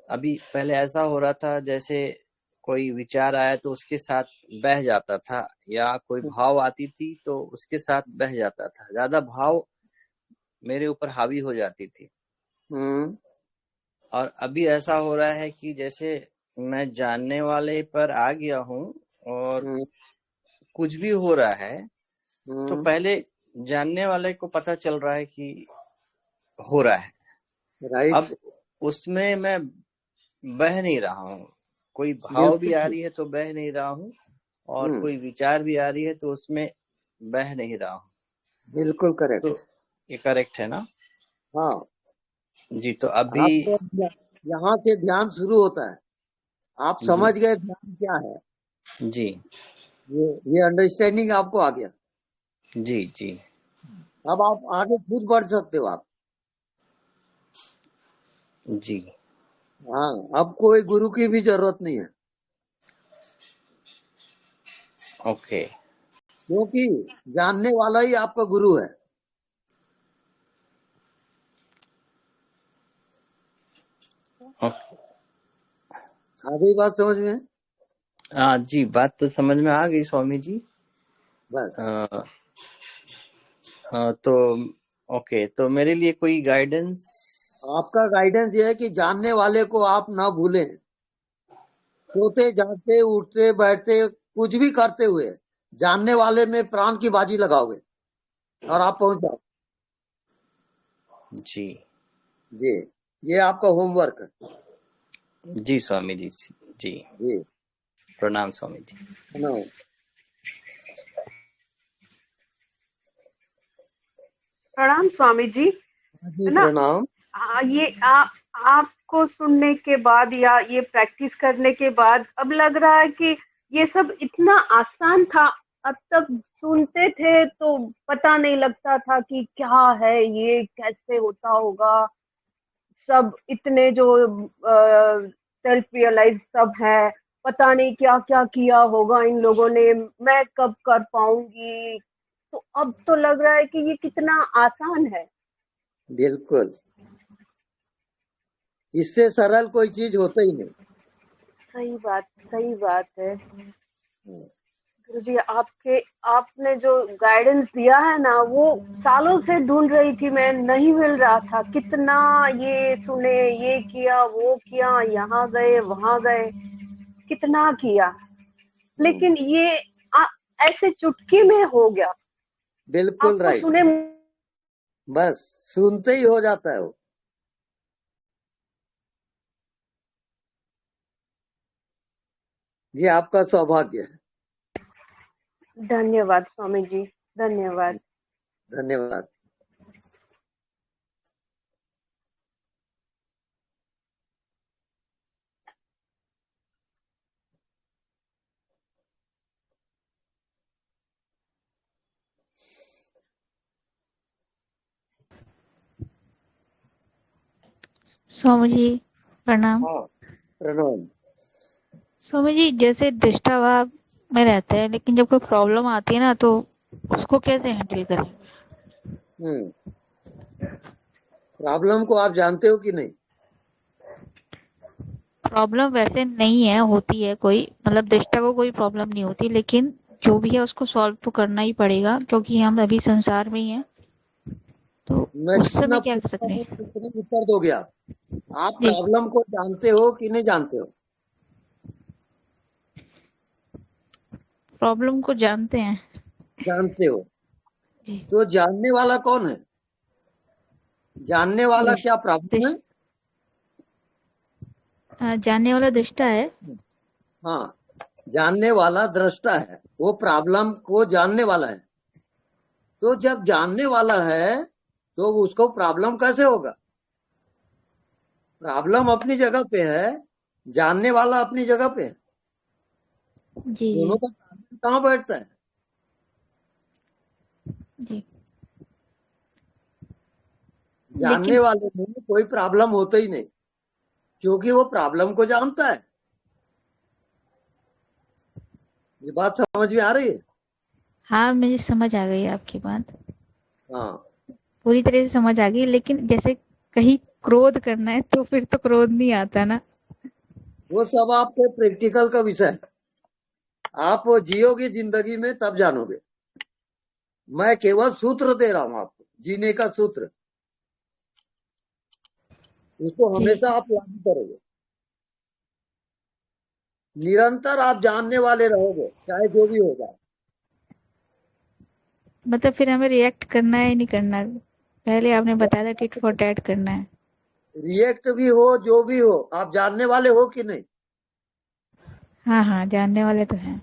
अभी पहले ऐसा हो रहा था, जैसे कोई विचार आया तो उसके साथ बह जाता था, या कोई भाव आती थी तो उसके साथ बह जाता था, ज्यादा भाव मेरे ऊपर हावी हो जाती थी। और अभी ऐसा हो रहा है कि जैसे मैं जानने वाले पर आ गया हूँ और कुछ भी हो रहा है तो पहले जानने वाले को पता चल रहा है कि हो रहा है। राइट। अब उसमें मैं बह नहीं रहा हूँ, कोई भाव भी आ रही है तो बह नहीं रहा हूँ, और कोई विचार भी आ रही है तो उसमें बह नहीं रहा हूँ। बिल्कुल करेक्ट। तो ये करेक्ट है ना? हाँ जी। तो अभी यहाँ से ध्यान शुरू होता है। आप समझ गए ध्यान क्या है? जी ये अंडरस्टैंडिंग आपको आ गया। जी जी अब आप आगे खुद बढ़ सकते हो आप। जी। हाँ, अब कोई गुरु की भी जरूरत नहीं है, ओके। क्योंकि जानने वाला ही आपका गुरु है। ओके। आ गई बात समझ में? हाँ जी, बात तो समझ में आ गई स्वामी जी। बस तो ओके, तो मेरे लिए कोई गाइडेंस? आपका गाइडेंस ये है कि जानने वाले को आप ना भूलें। सोते जागते उठते बैठते कुछ भी करते हुए जानने वाले में प्राण की बाजी लगाओगे और आप पहुंच जाओ। जी जी, ये आपका होमवर्क है। जी स्वामी जी। जी जी, प्रणाम स्वामी जी। प्रणाम। प्रणाम स्वामी जी। जी, है ना? प्रणाम। ये आपको सुनने के बाद या ये प्रैक्टिस करने के बाद अब लग रहा है कि ये सब इतना आसान था। अब तक सुनते थे तो पता नहीं लगता था कि क्या है, ये कैसे होता होगा। सब इतने जो सेल्फ रियलाइज सब है, पता नहीं क्या क्या किया होगा इन लोगों ने, मैं कब कर पाऊंगी। तो अब तो लग रहा है कि ये कितना आसान है। बिल्कुल, इससे सरल कोई चीज होता ही नहीं। सही बात है गुरुजी। आपने जो गाइडेंस दिया है ना, वो सालों से ढूंढ रही थी मैं, नहीं मिल रहा था। कितना ये सुने, ये किया, वो किया, यहाँ गए वहां गए, कितना किया, लेकिन ये ऐसे चुटकी में हो गया। बिल्कुल आपको राइट, सुने बस सुनते ही हो जाता है वो। ये आपका सौभाग्य है। धन्यवाद स्वामी जी, धन्यवाद। धन्यवाद। स्वामी जी प्रणाम। हाँ, प्रणाम। स्वामी जी, जैसे दृष्टाभाव में रहते हैं, लेकिन जब कोई प्रॉब्लम आती है ना, तो उसको कैसे हैंडल करें? प्रॉब्लम को आप जानते हो कि नहीं? प्रॉब्लम वैसे नहीं है, होती है कोई, मतलब दृष्टा को कोई प्रॉब्लम नहीं होती, लेकिन जो भी है उसको सॉल्व तो करना ही पड़ेगा, क्योंकि हम अभी संसार में ही हैं। तो मैं उस जितना समय क्या कर पूछता सकते हूँ हैं? उतने उत्तर दोगे आप। आप जी, प्रॉब्लम को जानते हो कि नहीं जानते हो? प्रॉब्लम को जानते हैं। जानते हो। जी, तो जानने वाला कौन है? जानने वाला क्या प्रॉब्लम है? जानने वाला दृष्टा है। हाँ, जानने वाला दृष्टा है, वो प्रॉब्लम को जानने वाला है। तो जब जानने वाला है तो उसको प्रॉब्लम कैसे होगा? प्रॉब्लम अपनी जगह पे है, जानने वाला अपनी जगह पे है। जी दोनों जी का तालमेल कहाँ बैठता है? जी। जानने लेकिन वाले में कोई प्रॉब्लम होता ही नहीं, क्योंकि वो प्रॉब्लम को जानता है। ये बात समझ में आ रही है? हाँ, मुझे समझ आ गई आपकी बात, हाँ, पूरी तरह से समझ आ गई। लेकिन जैसे कहीं क्रोध करना है तो फिर तो क्रोध नहीं आता ना। वो सब आपके प्रैक्टिकल का विषय है। आप जियोगे जिंदगी में तब जानोगे। मैं केवल सूत्र दे रहा हूं आपको, जीने का सूत्र। उसको जी, हमेशा आप लागू करोगे। निरंतर आप जानने वाले रहोगे, चाहे जो भी हो जाए। मतलब फिर हमें रिएक्ट करना है नहीं करना? पहले आपने बताया था टिट फॉर टैट करना है। रिएक्ट भी हो जो भी हो, आप जानने वाले हो कि नहीं? हाँ हाँ, जानने वाले तो हैं।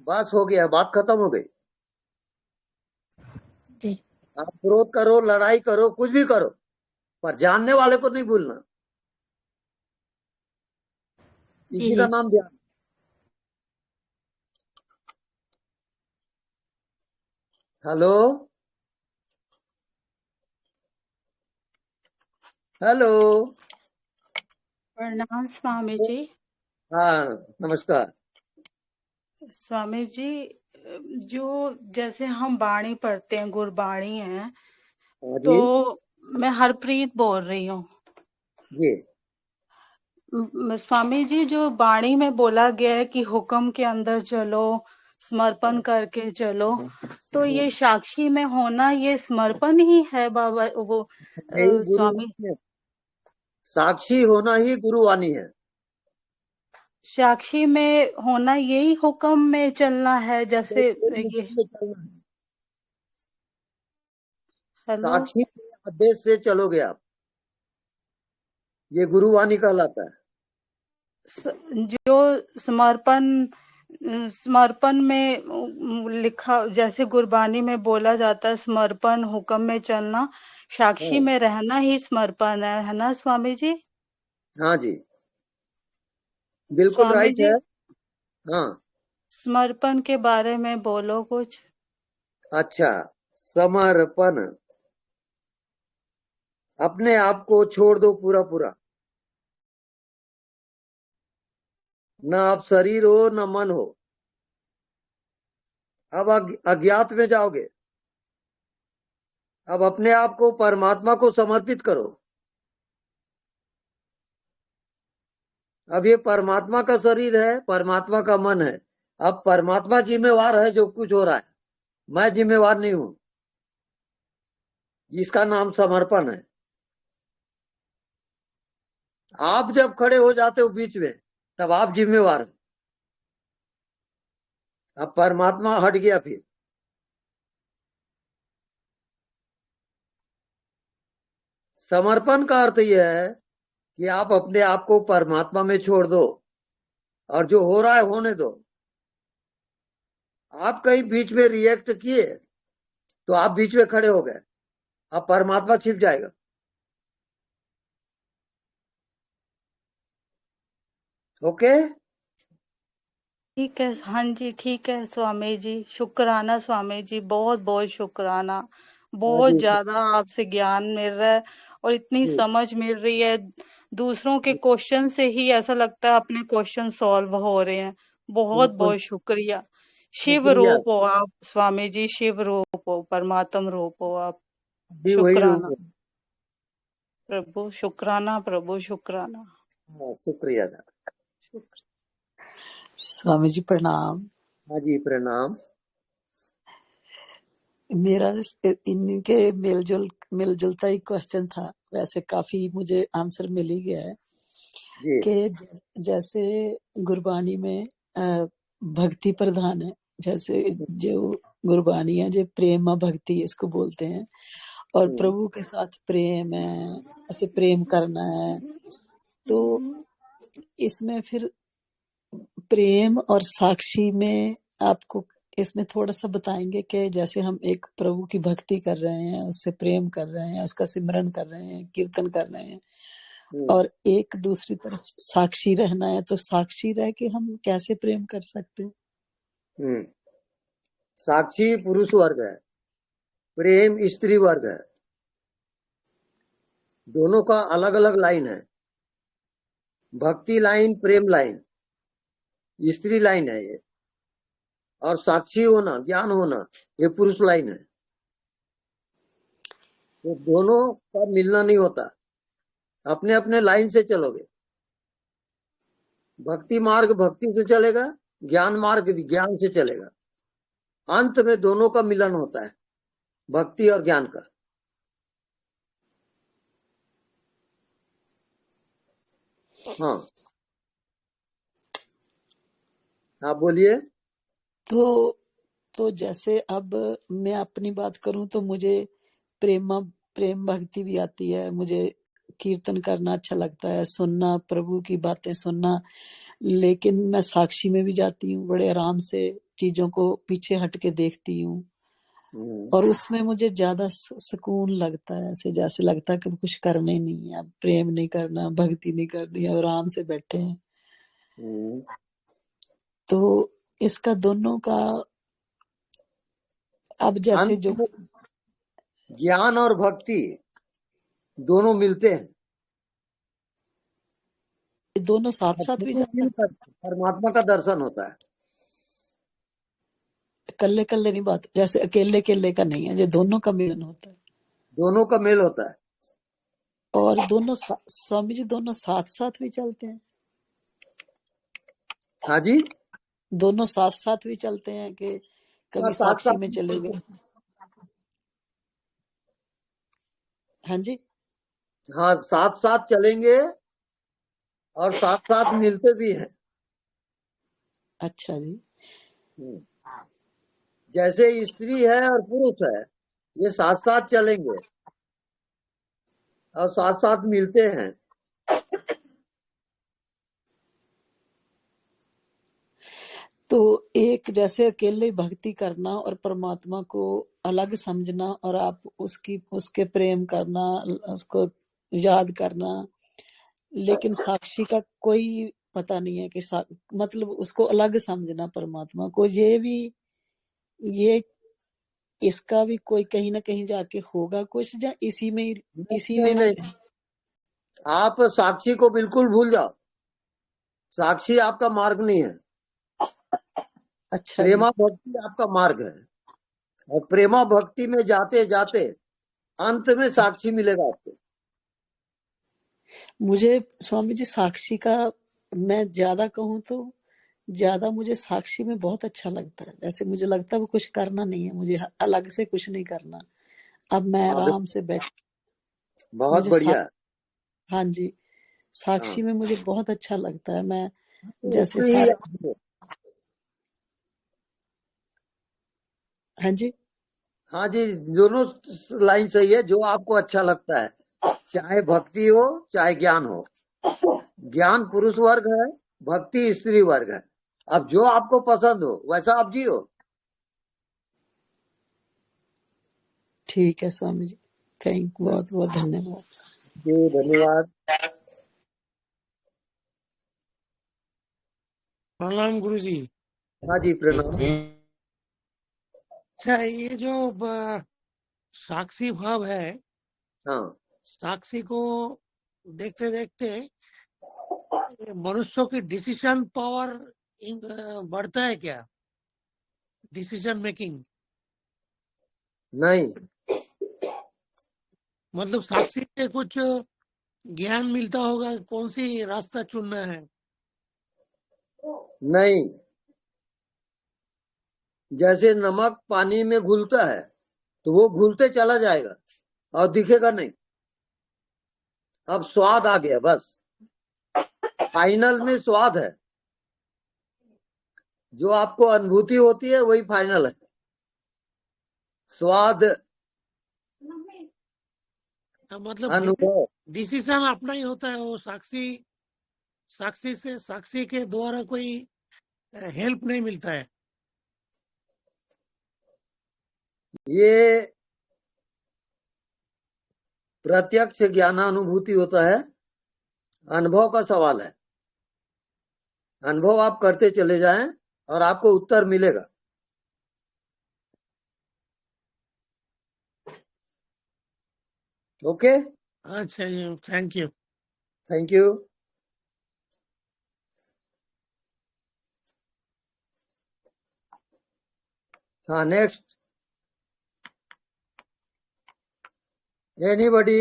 बस हो गया, बात खत्म हो गई। जी आप क्रोध करो, लड़ाई करो, कुछ भी करो, पर जानने वाले को नहीं भूलना। इसी का नाम ध्यान। Hello hello. प्रणाम स्वामी जी। हाँ नमस्कार। स्वामी जी, जो जैसे हम बाणी पढ़ते हैं, गुरबाणी है, हाँ तो जी मैं हरप्रीत बोल रही हूँ। जी। स्वामी जी, जो बाणी में बोला गया है कि हुक्म के अंदर चलो, समर्पण करके चलो, तो ये साक्षी में होना ये समर्पण ही है बाबा वो यही स्वामी? गुरुवाणी है। साक्षी होना ही गुरुवाणी है। साक्षी में होना यही हुक्म में चलना है, जैसे ये। में चलना है। हेलो, साक्षी के आदेश से चलोगे आप, ये गुरुवाणी कहलाता है। जो समर्पण में लिखा, जैसे गुरबानी में बोला जाता है, समर्पण हुक्म में चलना, साक्षी हाँ में रहना ही समर्पण है ना स्वामी जी? हाँ जी बिल्कुल स्वामी राइट जी, है। हाँ समर्पण के बारे में बोलो कुछ। अच्छा, समर्पण, अपने आप को छोड़ दो पूरा पूरा। न आप शरीर हो न मन हो। अब अज्ञात में जाओगे। अब अपने आप को परमात्मा को समर्पित करो। अब ये परमात्मा का शरीर है, परमात्मा का मन है। अब परमात्मा जिम्मेवार है जो कुछ हो रहा है, मैं जिम्मेवार नहीं हूं। इसका नाम समर्पण है। आप जब खड़े हो जाते हो बीच में, तब आप जिम्मेवार हो। अब परमात्मा हट गया फिर। समर्पण का अर्थ यह है कि आप अपने आप को परमात्मा में छोड़ दो और जो हो रहा है होने दो। आप कहीं बीच में रिएक्ट किए तो आप बीच में खड़े हो गए, अब परमात्मा छिप जाएगा। ओके। ठीक है, हाँ जी, ठीक है स्वामी जी, शुक्राना स्वामी जी, बहुत बहुत शुक्राना। हाँ बहुत जी ज्यादा आपसे ज्ञान मिल रहा है और इतनी जी, समझ मिल रही है। दूसरों के क्वेश्चन से ही ऐसा लगता है अपने क्वेश्चन सॉल्व हो रहे हैं। बहुत बिल्कुल बहुत शुक्रिया। शिव शुक्रिया। रूप हो आप स्वामी जी, शिव रूप हो, परमात्म रूप हो आप। भी वही रूप शुक्राना है। प्रभु, शुक्राना प्रभु, शुक्राना। हाँ शुक्रिया था। शुक्र स्वामी जी प्रणाम। हाँ जी प्रणाम। मेरा इनके मिलजुलता ही क्वेश्चन था, वैसे काफी मुझे आंसर मिल ही गया है जी कि जैसे गुरबानी में भक्ति प्रधान है, जैसे जो गुरबानी है जो प्रेम भक्ति इसको बोलते हैं, और प्रभु के साथ प्रेम है, ऐसे प्रेम करना है। तो इसमें फिर प्रेम और साक्षी में आपको इसमें थोड़ा सा बताएंगे कि जैसे हम एक प्रभु की भक्ति कर रहे हैं, उससे प्रेम कर रहे हैं, उसका सिमरन कर रहे हैं, कीर्तन कर रहे हैं, और एक दूसरी तरफ साक्षी रहना है, तो साक्षी रह के हम कैसे प्रेम कर सकते हैं? साक्षी पुरुष वर्ग है, प्रेम स्त्री वर्ग है। दोनों का अलग अलग लाइन है। भक्ति लाइन, प्रेम लाइन, स्त्री लाइन है ये। और साक्षी होना, ज्ञान होना, ये पुरुष लाइन है। तो दोनों का मिलना नहीं होता, अपने अपने लाइन से चलोगे। भक्ति मार्ग भक्ति से चलेगा, ज्ञान मार्ग ज्ञान से चलेगा। अंत में दोनों का मिलन होता है, भक्ति और ज्ञान का। हाँ आप बोलिए। तो जैसे अब मैं अपनी बात करूं तो मुझे प्रेम भक्ति भी आती है, मुझे कीर्तन करना अच्छा लगता है, सुनना, प्रभु की बातें सुनना, लेकिन मैं साक्षी में भी जाती हूँ, बड़े आराम से चीजों को पीछे हट के देखती हूँ, और उसमें मुझे ज्यादा सुकून लगता है। ऐसे जैसे लगता है कि कुछ करना ही नहीं है, अब प्रेम नहीं करना, भक्ति नहीं करनी, अब आराम से बैठे हैं। तो इसका दोनों का अब जैसे जो ज्ञान और भक्ति दोनों मिलते हैं, दोनों साथ साथ भी जाते हैं। परमात्मा का दर्शन होता है। कल्ले कल्ले नहीं बात, जैसे अकेले अकेले का नहीं है, जो दोनों का मिलन होता है, दोनों का मेल होता है। और दोनों स्वामी जी दोनों साथ साथ भी चलते हैं। हाँ जी, दोनों साथ साथ भी चलते हैं कि कभी साथ साक्षी साथ में चले गए। हाँ जी, हाँ, साथ साथ चलेंगे और साथ साथ मिलते भी हैं। अच्छा जी। जैसे स्त्री है और पुरुष है, ये साथ साथ चलेंगे और साथ साथ मिलते हैं। तो एक जैसे अकेले भक्ति करना और परमात्मा को अलग समझना और आप उसके प्रेम करना, उसको याद करना, लेकिन साक्षी का कोई पता नहीं है कि मतलब उसको अलग समझना परमात्मा को, ये इसका भी कोई कहीं ना कहीं जाके होगा कुछ, या इसी में नहीं, आप साक्षी को बिल्कुल भूल जाओ। साक्षी आपका मार्ग नहीं है। अच्छा, प्रेमा भक्ति आपका मार्ग है, और प्रेमा भक्ति में जाते जाते अंत में साक्षी मिलेगा आपको। मुझे स्वामी जी साक्षी का, मैं ज्यादा कहूँ तो ज्यादा मुझे साक्षी में बहुत अच्छा लगता है। जैसे मुझे लगता है वो कुछ करना नहीं है, मुझे अलग से कुछ नहीं करना। अब मैं आराम से बैठ, बहुत बढ़िया। हाँ जी, साक्षी में मुझे बहुत अच्छा लगता है। मैं जैसे ही हाँ जी, हाँ जी, दोनों लाइन सही है। जो आपको अच्छा लगता है, चाहे भक्ति हो चाहे ज्ञान हो। ज्ञान पुरुष वर्ग है, भक्ति स्त्री वर्ग है। अब जो आपको पसंद हो वैसा आप जियो। ठीक है स्वामी जी, बहुत बहुत धन्यवाद। जी धन्यवाद। प्रणाम गुरु जी। हाँ जी प्रणाम। अच्छा, ये जो साक्षी भाव है, हाँ, साक्षी को देखते देखते मनुष्यों की डिसीजन पावर बढ़ता है क्या? डिसीजन मेकिंग नहीं, मतलब साक्षी से कुछ ज्ञान मिलता होगा, कौन सी रास्ता चुनना है? नहीं, जैसे नमक पानी में घुलता है तो वो घुलते चला जाएगा और दिखेगा नहीं। अब स्वाद आ गया, बस फाइनल में स्वाद है। जो आपको अनुभूति होती है वही फाइनल है। स्वाद मतलब अनुभव डिसीजन अपना ही होता है। वो साक्षी के द्वारा कोई हेल्प नहीं मिलता है। ये प्रत्यक्ष ज्ञानानुभूति होता है। अनुभव का सवाल है। अनुभव आप करते चले जाएं और आपको उत्तर मिलेगा। ओके, अच्छा जी, थैंक यू। Thank you. हाँ, next anybody?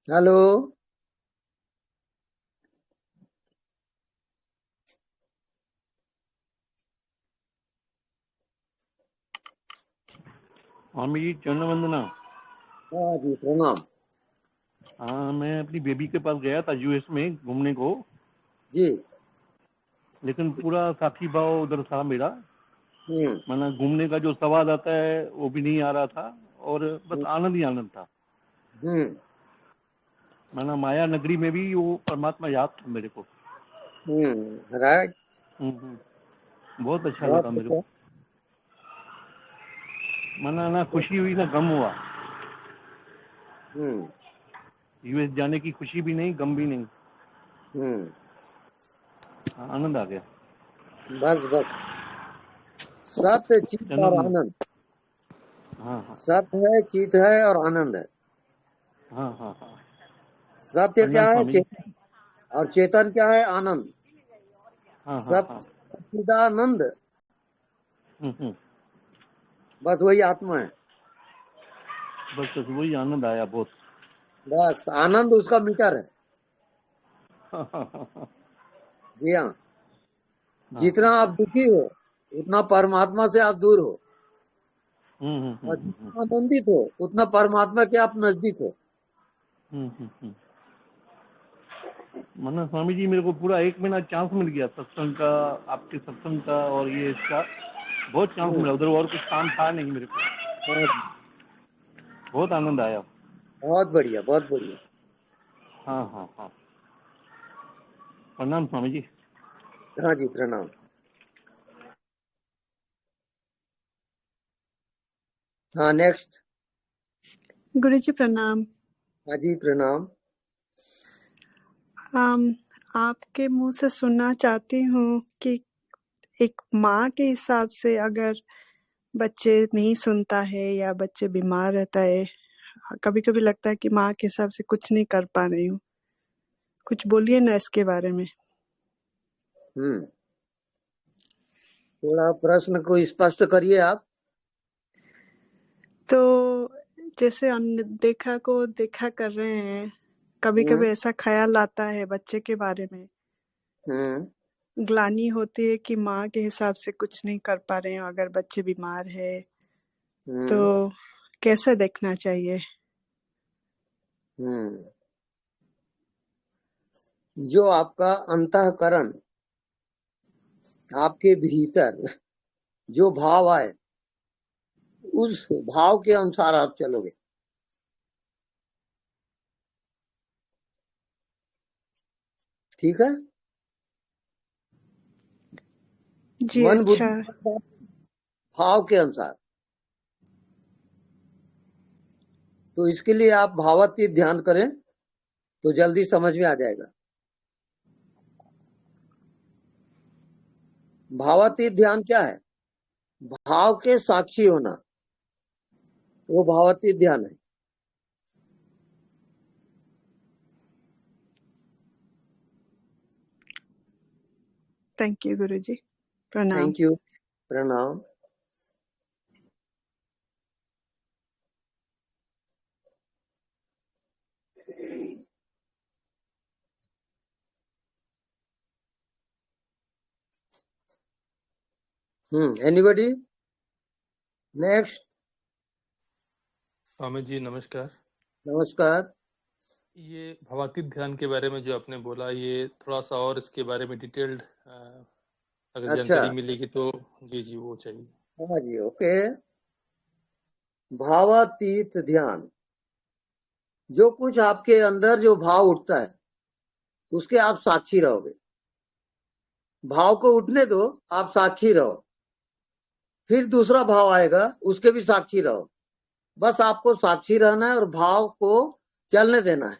Hello, Swami ji चरण वंदना। हाँ जी प्रणाम। हाँ, मैं अपनी बेबी के पास गया था यूएस में घूमने को जी, लेकिन पूरा साथी भाव उधर था मेरा। माना घूमने का जो स्वाद आता है वो भी नहीं आ रहा था, और बस आनंद ही आनंद था। माना माया नगरी में भी वो परमात्मा याद था मेरे को। राइट। बहुत अच्छा लगा मेरे को। माना ना खुशी हुई ना गम हुआ। यूएस जाने की खुशी भी नहीं, गम भी नहीं, आनंद आ गया। बस बस, सत्य, चित और आनंद। हाँ सत्य है, चित है और आनंद है। हाँ हाँ हाँ। सत्य क्या है? स्वामी जी। चेतन। और चेतन क्या है? आनंद। हाँ हाँ हाँ। सच्चिदानंद, बस वही आत्मा है। बस वही आनंद आया बहुत। बस आनंद उसका मीटर है। जी हाँ, जितना आप दुखी हो उतना परमात्मा से आप दूर हो, और जितना आनंदित हो उतना परमात्मा के आप नजदीक हो। मना स्वामी जी, मेरे को पूरा 1 महीना चांस मिल गया सत्संग का, आपके सत्संग का, और ये इसका बहुत चांस मिला। उधर और कुछ काम था नहीं मेरे को, बहुत आनंद आया। बहुत बढ़िया, बहुत बढ़िया। हाँ हाँ हाँ। प्रणाम स्वामी जी। हाँ जी, प्रणाम। हाँ, नेक्स्ट। गुरु जी प्रणाम। हाँ जी, प्रणाम। आपके मुंह से सुनना चाहती हूँ कि एक माँ के हिसाब से अगर बच्चे नहीं सुनता है या बच्चे बीमार रहता है, कभी कभी लगता है कि माँ के हिसाब से कुछ नहीं कर पा रही हूँ, कुछ बोलिए ना इसके बारे में। थोड़ा प्रश्न को स्पष्ट करिए आप। तो जैसे अनदेखा को देखा कर रहे हैं, कभी कभी ऐसा ख्याल आता है बच्चे के बारे में, ग्लानि होती है कि माँ के हिसाब से कुछ नहीं कर पा रहे हैं अगर बच्चे बीमार है, तो कैसे देखना चाहिए? जो आपका अंतःकरण, आपके भीतर जो भाव आए उस भाव के अनुसार आप चलोगे। ठीक है जी? मन अच्छा, बुद्धि भाव के अनुसार। तो इसके लिए आप भावातीत ध्यान करें तो जल्दी समझ में आ जाएगा। भावातीत ध्यान क्या है? भाव के साक्षी होना, वो भावातीत ध्यान है। थैंक यू गुरु जी, प्रणाम। थैंक यू, प्रणाम। एनीबॉडी? नेक्स्ट। स्वामी जी नमस्कार। नमस्कार। ये भावातीत ध्यान के बारे में जो आपने बोला, ये थोड़ा सा और इसके बारे में डिटेल्ड अगर अच्छा, जानकारी मिलेगी तो। जी जी, वो चाहिए। हाँ जी, ओके। भावातीत ध्यान, जो कुछ आपके अंदर जो भाव उठता है उसके आप साक्षी रहोगे। भाव को उठने दो, आप साक्षी रहो, फिर दूसरा भाव आएगा उसके भी साक्षी रहो। बस आपको साक्षी रहना है और भाव को चलने देना है।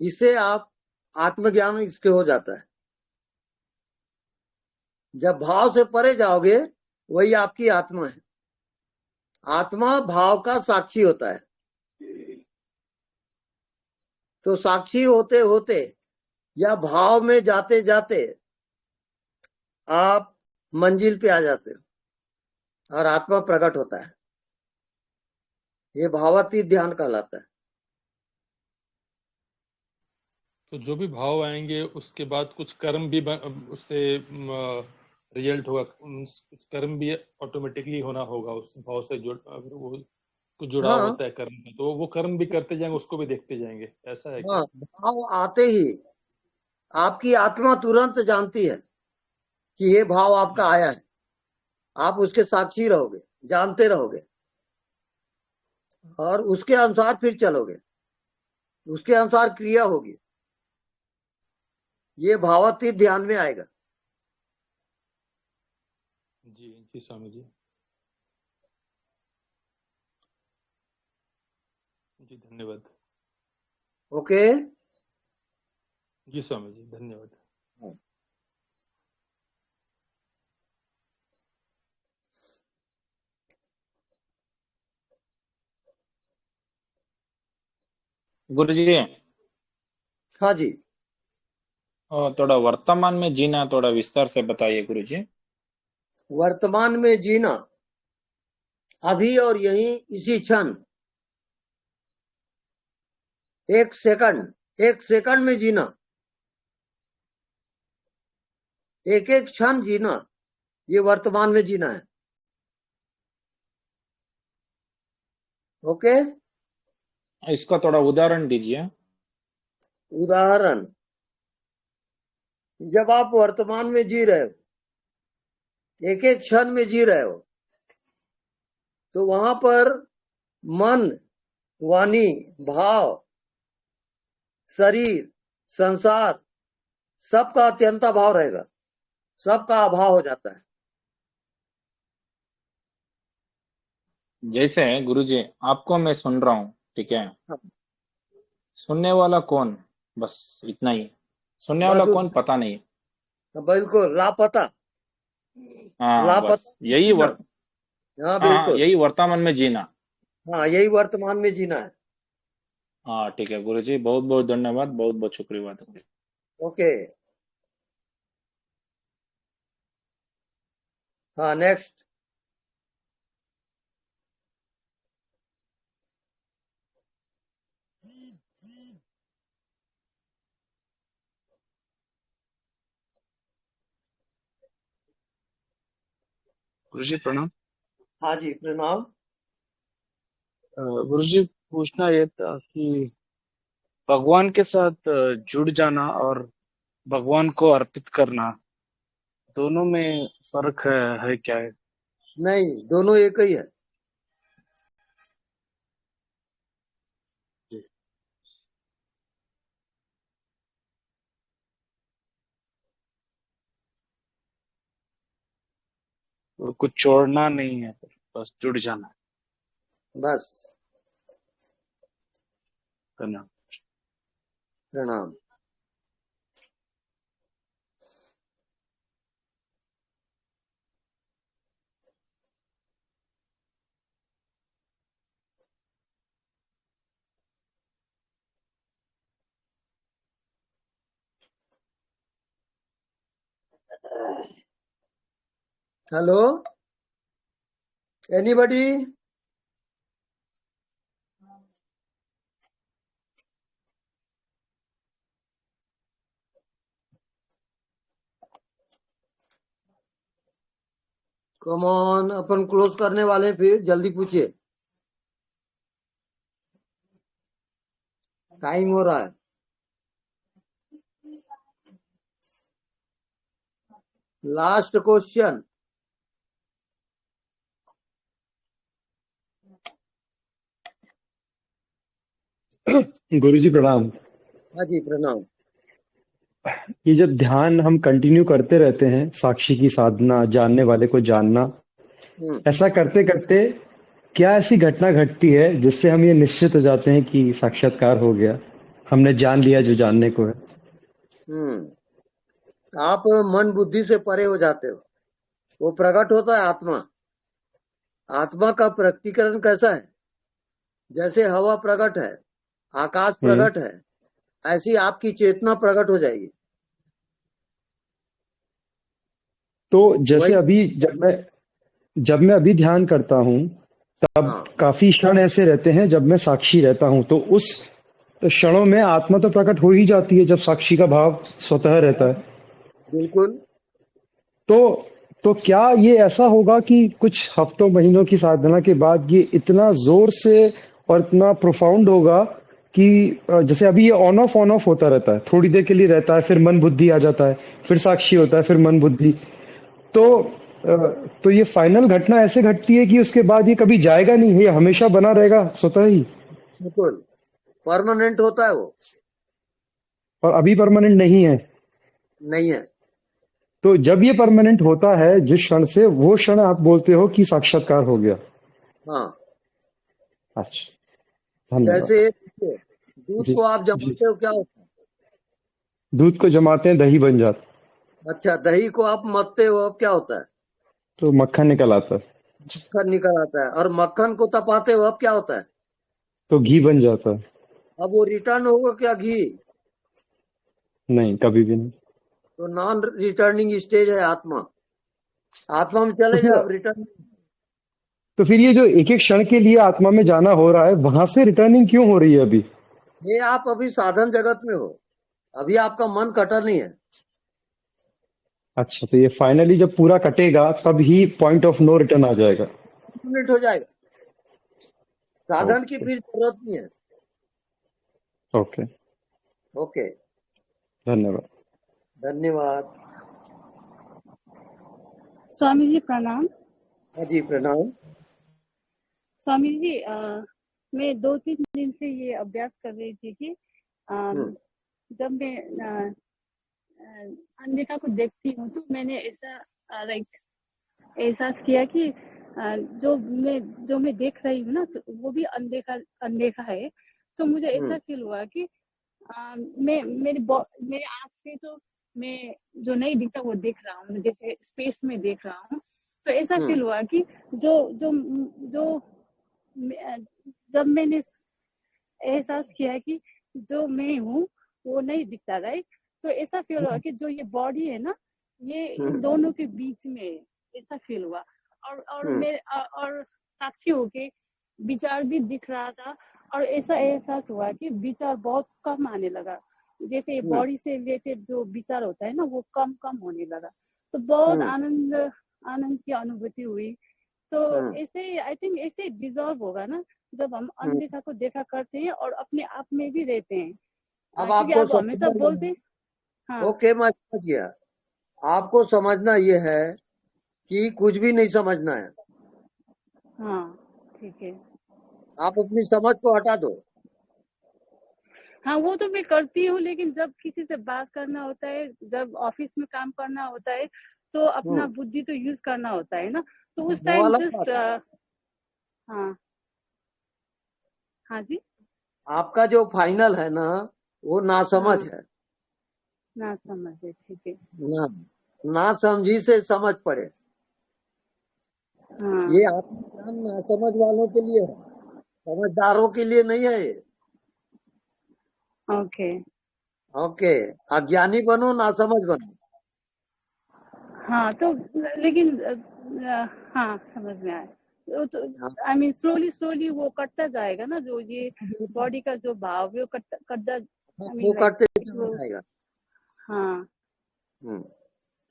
इससे आप आत्मज्ञान इसके हो जाता है। जब भाव से परे जाओगे वही आपकी आत्मा है। आत्मा भाव का साक्षी होता है। तो साक्षी होते होते या भाव में जाते जाते आप मंजिल पे आ जाते हो और आत्मा प्रकट होता है। ये भावातीत ध्यान कहलाता है। तो जो भी भाव आएंगे उसके बाद कुछ कर्म भी उससे रिजल्ट होगा, कुछ कर्म भी ऑटोमेटिकली होना होगा उस भाव से। अगर वो कुछ जुड़ाव हाँ, होता है कर्म का, तो वो कर्म भी करते जाएंगे, उसको भी देखते जाएंगे, ऐसा है क्या? हाँ, भाव आते ही आपकी आत्मा तुरंत जानती है कि ये भाव आपका आया है। आप उसके साक्षी रहोगे, जानते रहोगे और उसके अनुसार फिर चलोगे, उसके अनुसार क्रिया होगी। ये भावातीत ध्यान में आएगा। जी जी स्वामी जी। जी धन्यवाद। ओके। जी स्वामी जी धन्यवाद। गुरुजी हाँ जी। थोड़ा वर्तमान में जीना थोड़ा विस्तार से बताइए गुरुजी। वर्तमान में जीना, अभी और यहीं इसी क्षण, एक सेकंड में जीना, एक एक क्षण जीना, ये वर्तमान में जीना है। ओके। इसका थोड़ा उदाहरण दीजिए। उदाहरण, जब आप वर्तमान में जी रहे हो, एक एक क्षण में जी रहे हो, तो वहां पर मन, वाणी, भाव, शरीर, संसार, सबका अत्यंता भाव रहेगा, सबका अभाव हो जाता है। जैसे गुरुजी आपको मैं सुन रहा हूँ, ठीक है, हाँ। सुनने वाला कौन, बस इतना ही। सुनने वाला कौन पता नहीं। बिल्कुल लापता। हाँ लापता बस यही हाँ हाँ बिल्कुल। यही वर्तमान में जीना। हाँ यही वर्तमान में जीना है। हाँ ठीक है गुरुजी, बहुत बहुत धन्यवाद, बहुत बहुत शुक्रिया। ओके। हाँ नेक्स्ट। गुरुजी प्रणाम। हाँ जी प्रणाम। गुरुजी पूछना ये था कि भगवान के साथ जुड़ जाना और भगवान को अर्पित करना, दोनों में फर्क है क्या है? नहीं, दोनों एक ही है। और कुछ छोड़ना नहीं है, बस जुड़ जाना है। बस। धन्यवाद। प्रणाम। Hello, anybody? Come on, upon close करने वाले, फिर जल्दी पूछिए, टाइम हो रहा है। Last question. गुरुजी प्रणाम। हाँ जी प्रणाम। ये जब ध्यान हम कंटिन्यू करते रहते हैं, साक्षी की साधना, जानने वाले को जानना, ऐसा करते करते क्या ऐसी घटना घटती है जिससे हम ये निश्चित हो जाते हैं कि साक्षात्कार हो गया, हमने जान लिया जो जानने को है? आप मन बुद्धि से परे हो जाते हो, वो प्रकट होता है आत्मा। आत्मा का प्रकटीकरण कैसा है? जैसे हवा प्रकट है, आकाश प्रकट है, ऐसी आपकी चेतना प्रकट हो जाएगी। तो जैसे अभी जब मैं अभी ध्यान करता हूँ, तब काफी क्षण ऐसे रहते हैं जब मैं साक्षी रहता हूँ, तो उस क्षणों में आत्मा तो प्रकट हो ही जाती है जब साक्षी का भाव स्वतः रहता है। बिल्कुल। तो क्या ये ऐसा होगा कि कुछ हफ्तों महीनों की साधना के बाद ये इतना जोर से और इतना प्रोफाउंड होगा कि जैसे अभी ये ऑन ऑफ होता रहता है, थोड़ी देर के लिए रहता है, फिर मन बुद्धि आ जाता है, फिर साक्षी होता है, फिर मन बुद्धि, तो ये फाइनल घटना ऐसे घटती है कि उसके बाद ये कभी जाएगा नहीं, ये हमेशा बना रहेगा स्वतः ही? बिल्कुल परमानेंट होता है वो। और अभी परमानेंट नहीं है? नहीं है। तो जब ये परमानेंट होता है जिस क्षण से, वो क्षण आप बोलते हो कि साक्षात्कार हो गया? हाँ। अच्छा, धन्यवाद। जैसे देखिए, दूध जी को आप जी। जमाते हो, क्या होता है? दूध को जमाते हैं, दही बन जाता, अच्छा, दही को आप मथते हो, अब क्या होता है? तो मक्खन निकल आता है, मक्खन निकल आता है। और मक्खन को तपाते हो, अब क्या होता है? तो घी बन जाता है। अब वो रिटर्न होगा क्या घी? नहीं, कभी भी नहीं। तो नॉन रिटर्निंग स्टेज है आत्मा। आत्मा में चले जाओ, अब रिटर्न। तो फिर ये जो एक एक क्षण के लिए आत्मा में जाना हो रहा है, वहां से रिटर्निंग क्यों हो रही है अभी? ये आप अभी साधन जगत में हो, अभी आपका मन कटा नहीं है। अच्छा, तो ये फाइनली जब पूरा कटेगा तब ही पॉइंट ऑफ नो रिटर्न आ जाएगा। मिनट हो जाएगा, साधन की ओके फिर जरूरत नहीं है। ओके, ओके, धन्यवाद। धन्यवाद। स्वामी जी प्रणाम। हाँ जी, प्रणाम। स्वामी जी मैं 2-3 दिन से ये अभ्यास कर रही थी कि जब मैं अनदेखा को देखती हूँ तो मैंने ऐसा लाइक एहसास किया कि जो मैं देख रही हूँ ना, तो वो भी अनदेखा है। तो मुझे ऐसा फील हुआ कि मेरे आँख से तो मैं जो नहीं दिखता वो देख रहा हूँ, जैसे स्पेस में देख रहा हूँ। तो ऐसा फील हुआ कि जो जो जो जब मैंने एहसास किया कि जो मैं हूँ वो नहीं दिखता, राइट? तो ऐसा फील हुआ कि जो ये बॉडी है ना, ये इन दोनों के बीच में है, ऐसा फील हुआ। और साक्षी होके विचार भी दिख रहा था, और ऐसा एहसास हुआ कि विचार बहुत कम आने लगा। जैसे बॉडी से रिलेटेड जो विचार होता है ना, वो कम कम होने लगा। तो बहुत आनंद की अनुभूति हुई। तो ऐसे आई थिंक ऐसे डिजॉल्व होगा ना, जब हम अनदेखा को देखा करते हैं और अपने आप में भी रहते हैं। अब क्योंकि आपको आप हमेशा समझना बोलते हैं। हाँ ओके, मैं समझ गया। आपको समझना ये है कि कुछ भी नहीं समझना है। हाँ, ठीक है। आप अपनी समझ को हटा दो। हाँ, वो तो मैं करती हूँ, लेकिन जब किसी से बात करना होता है, जब ऑफिस में काम करना होता है, तो अपना बुद्धि तो यूज करना होता है ना, तो उस वो टाइम अलग जस्ट बात है। हाँ हाँ जी, आपका जो फाइनल है ना, वो नासमझ हाँ है। ना समझे, ठीक है। ना समझी से समझ पड़े। हाँ ये आत्मज्ञान नासमझ वालों के लिए है, समझदारों के लिए नहीं है ये। ओके ओके, अज्ञानी बनो, नासमझ बनो। हाँ, तो लेकिन हाँ समझ में आया। तो आई मीन स्लोली वो कटता जाएगा ना, जो ये बॉडी का जो भाव है, वो कटता आई मीन वो लाइक करते इट चला वो। जाएगा। हाँ,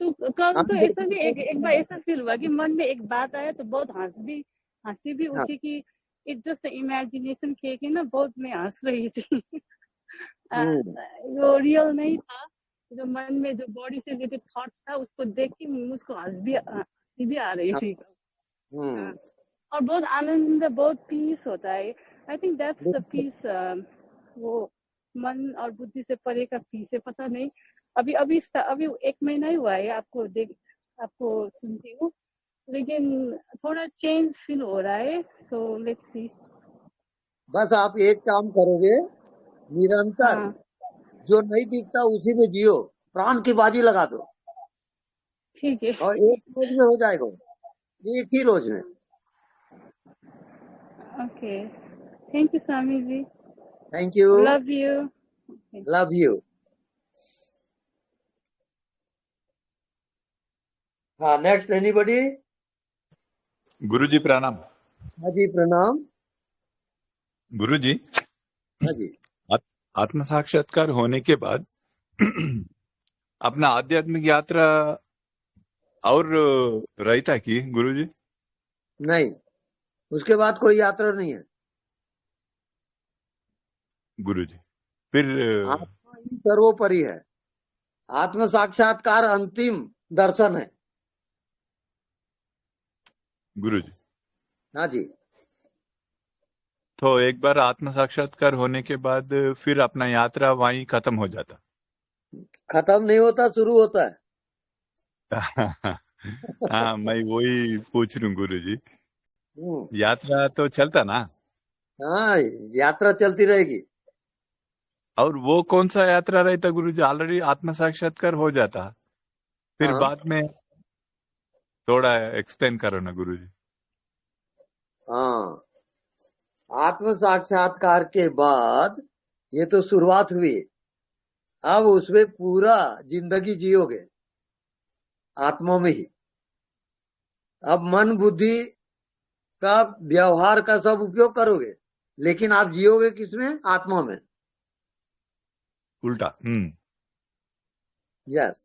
तो कल तो अभी ऐसा भी एक बार ऐसा फील हुआ कि मन में एक बात आया तो बहुत हंसी भी हाँ, उठी कि इट्स जस्ट इमेजिनेशन के ना, बहुत मैं हंस रही थी। वो रियल नहीं था। जो मन में जो बॉडी से रिलेटेड थॉट था, उसको देख के मुझको हंसी भी आ रही थी। हाँ, और बहुत आनंद, बहुत पीस होता है। I think that's the peace. वो मन और बुद्धि से परे का पीस है, पता नहीं। अभी 1 महीना ही हुआ है आपको सुनती हूँ, लेकिन थोड़ा चेंज फील हो रहा है। So let's see. बस आप एक काम करोगे, निरंतर हाँ जो नहीं दिखता उसी में जियो, प्राण की बाजी लगा दो, ठीक है। और एक रोज में हो जाएगा, एक ही रोज में। Okay, thank you Swami ji. Thank you, love you. Love you. हाँ, नेक्स्ट एनीबॉडी? गुरुजी प्रणाम। हाँ जी, प्रणाम। गुरुजी, हाँ जी, आत्म साक्षात्कार होने के बाद अपना आध्यात्मिक यात्रा और रहता की गुरुजी? नहीं, उसके बाद कोई यात्रा नहीं है गुरुजी। फिर आत्मा ही सर्वोपरि है। आत्म साक्षात्कार अंतिम दर्शन है गुरुजी। हाँ जी। तो एक बार आत्म साक्षात्कार होने के बाद फिर अपना यात्रा वहीं खत्म हो जाता? खत्म नहीं होता, शुरू होता है। हाँ, मैं वही पूछ रहा हूँ गुरुजी। यात्रा तो चलता ना? हाँ, यात्रा चलती रहेगी। और वो कौन सा यात्रा रहता गुरुजी? ऑलरेडी आत्म साक्षात्कार हो जाता, फिर हाँ बाद में थोड़ा एक्सप्लेन करो ना गुरुजी। हाँ, आत्म साक्षात्कार के बाद ये तो शुरुआत हुई, अब उसमें पूरा जिंदगी जियोगे आत्मा में ही। अब मन बुद्धि का व्यवहार का सब उपयोग करोगे, लेकिन आप जियोगे किसमें? आत्मा में। उल्टा। यस।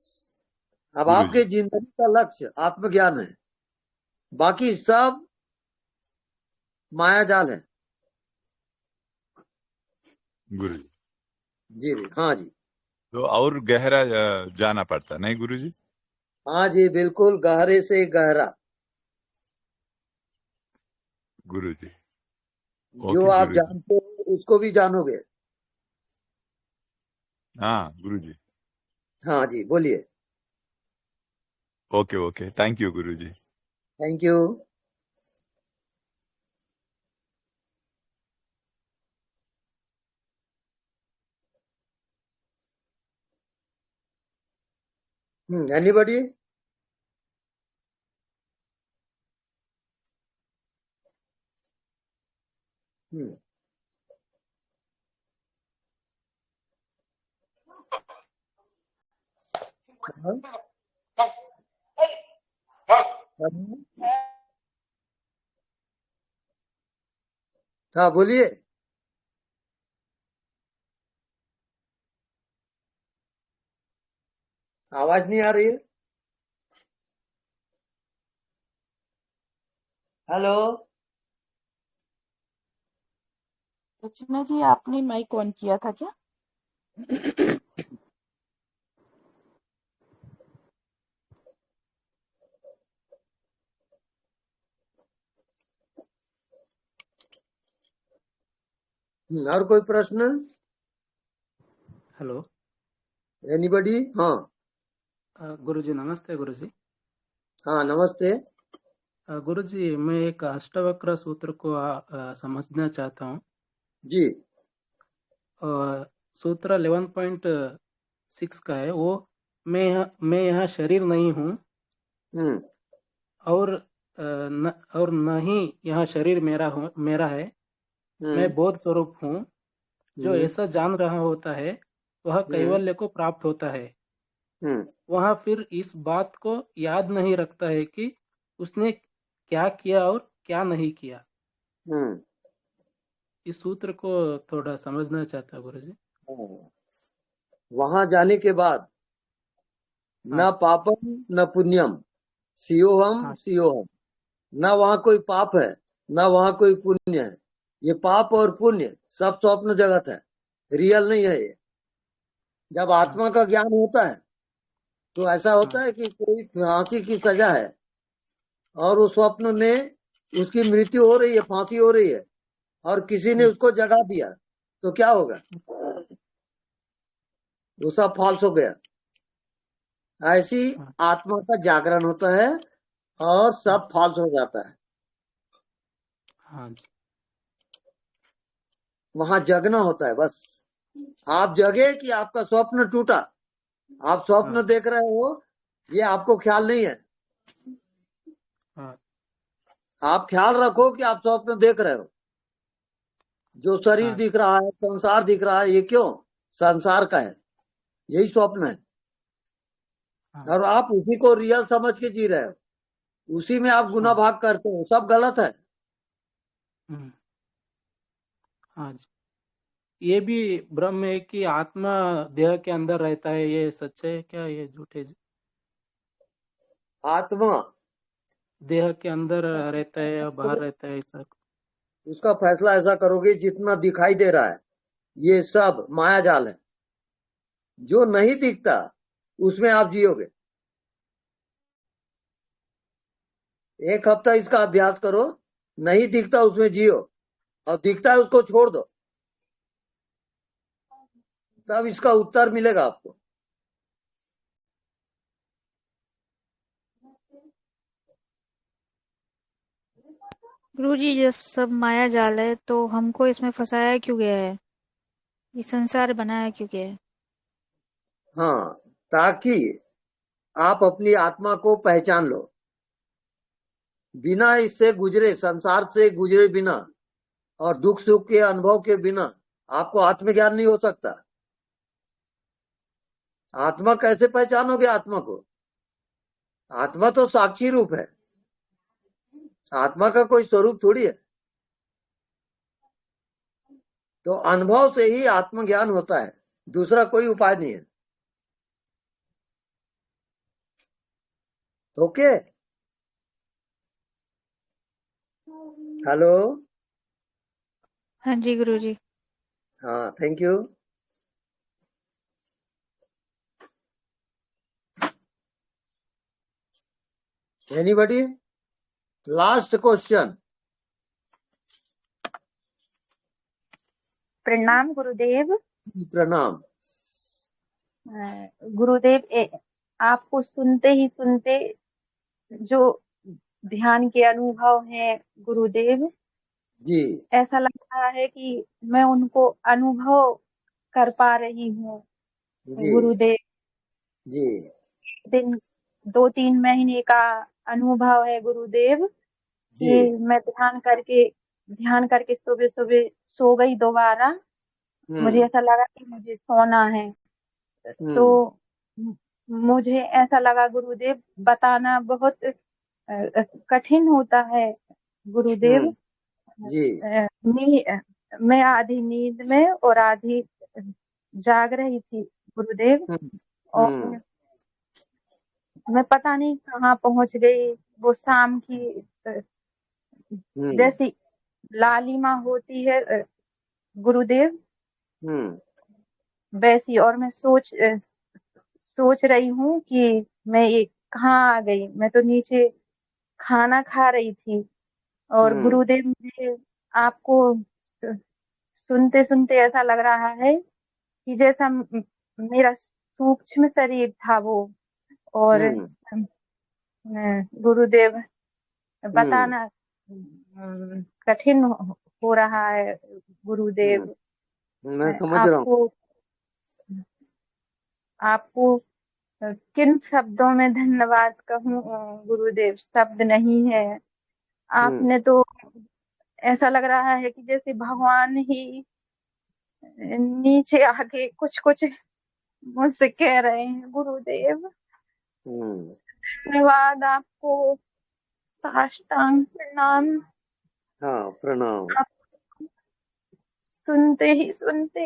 अब गुरुजी। आपके जिंदगी का लक्ष्य आत्मज्ञान है, बाकी सब माया जाल है। गुरुजी जी हाँ जी। तो और गहरा जाना पड़ता नहीं गुरुजी? हाँ जी, बिल्कुल गहरे से गहरा। गुरुजी जो ओके आप गुरुजी। जानते हो उसको भी जानोगे। हाँ गुरुजी। हाँ जी, बोलिए। Okay okay, thank you Guruji. Thank you. Anybody? हाँ बोलिए। आवाज नहीं आ रही है। हेलो। रचना जी, आपने माइक ऑन किया था क्या? और कोई प्रश्न? हेलो। एनीबॉडी? हाँ गुरुजी नमस्ते गुरुजी। हाँ नमस्ते। गुरुजी, मैं एक अष्टवक्र सूत्र को समझना चाहता हूँ। जी। सूत्र 11.6 का है वो, मैं यहाँ शरीर नहीं हूँ और न ही यहाँ शरीर मेरा है। मैं बोध स्वरूप हूँ। जो ऐसा जान रहा होता है वह कैवल्य को प्राप्त होता है। वह फिर इस बात को याद नहीं रखता है कि उसने क्या किया और क्या नहीं किया। इस सूत्र को थोड़ा समझना चाहता गुरुजी। वहां जाने के बाद न पापम न पुण्यम सियोहम सियोहम, न वहां कोई पाप है न वहां कोई पुण्य है। ये पाप और पुण्य सब स्वप्न जगत है, रियल नहीं है ये। जब आत्मा का ज्ञान होता है तो ऐसा होता है कि कोई फांसी की सजा है और उस स्वप्न में उसकी मृत्यु हो रही है, फांसी हो रही है, और किसी ने उसको जगा दिया, तो क्या होगा? वो सब फॉल्स हो गया। ऐसी आत्मा का जागरण होता है और सब फॉल्स हो जाता है। वहां जगना होता है बस। आप जगे कि आपका स्वप्न टूटा। आप स्वप्न देख रहे हो, ये आपको ख्याल नहीं है। आप ख्याल रखो कि आप स्वप्न देख रहे हो। जो शरीर दिख रहा है, संसार दिख रहा है, ये क्यों? संसार का है, यही स्वप्न है। और आप उसी को रियल समझ के जी रहे हो, उसी में आप गुना भाग करते हो, सब गलत है। हाँ जी। ये भी ब्रह्म है कि आत्मा देह के अंदर रहता है, ये सच है क्या, ये झूठ है जी? आत्मा देह के अंदर रहता है या बाहर रहता है, ऐसा? उसका फैसला ऐसा करोगे, जितना दिखाई दे रहा है ये सब माया जाल है। जो नहीं दिखता उसमें आप जियोगे। एक हफ्ता इसका अभ्यास करो, नहीं दिखता उसमें जियो, और दिखता है उसको छोड़ दो, तब इसका उत्तर मिलेगा आपको। गुरुजी, ये सब माया जाल है तो हमको इसमें फंसाया क्यों गया है? ये संसार बनाया क्यों गया है? हाँ, ताकि आप अपनी आत्मा को पहचान लो। बिना इससे गुजरे, संसार से गुजरे बिना और दुख सुख के अनुभव के बिना आपको आत्मज्ञान नहीं हो सकता। आत्मा कैसे पहचानोगे आत्मा को? आत्मा तो साक्षी रूप है, आत्मा का कोई स्वरूप थोड़ी है। तो अनुभव से ही आत्मज्ञान होता है, दूसरा कोई उपाय नहीं है। Okay, hello. हाँ जी गुरुजी। हाँ, thank you. Anybody? Last question. प्रणाम गुरुदेव। प्रणाम। गुरुदेव, आपको सुनते ही सुनते जो ध्यान के अनुभव हैं गुरुदेव जी, ऐसा लग रहा है कि मैं उनको अनुभव कर पा रही हूँ जी, गुरुदेव। जी, दिन 2-3 महीने का अनुभव है गुरुदेव जी। कि मैं ध्यान करके सुबह सुबह सो गई दोबारा। मुझे ऐसा लगा कि मुझे सोना है, तो मुझे ऐसा लगा गुरुदेव, बताना बहुत कठिन होता है गुरुदेव। जी, मैं आधी नींद में और आधी जाग रही थी गुरुदेव, और मैं पता नहीं कहाँ पहुंच गई। वो शाम की जैसी लालिमा होती है गुरुदेव, वैसी। और मैं सोच रही हूँ कि मैं ये कहाँ आ गई। मैं तो नीचे खाना खा रही थी, और गुरुदेव मुझे आपको सुनते सुनते ऐसा लग रहा है कि जैसा मेरा सूक्ष्म शरीर था वो। और गुरुदेव, बताना कठिन हो रहा है गुरुदेव। मैं समझ रहा हूँ। आपको किन शब्दों में धन्यवाद कहूँ गुरुदेव, शब्द नहीं है। आपने तो ऐसा लग रहा है कि जैसे भगवान ही नीचे आके कुछ कुछ मुझसे कह रहे हैं गुरुदेव। धन्यवाद आपको, साष्टांग प्रणाम। हाँ, प्रणाम। आप सुनते ही सुनते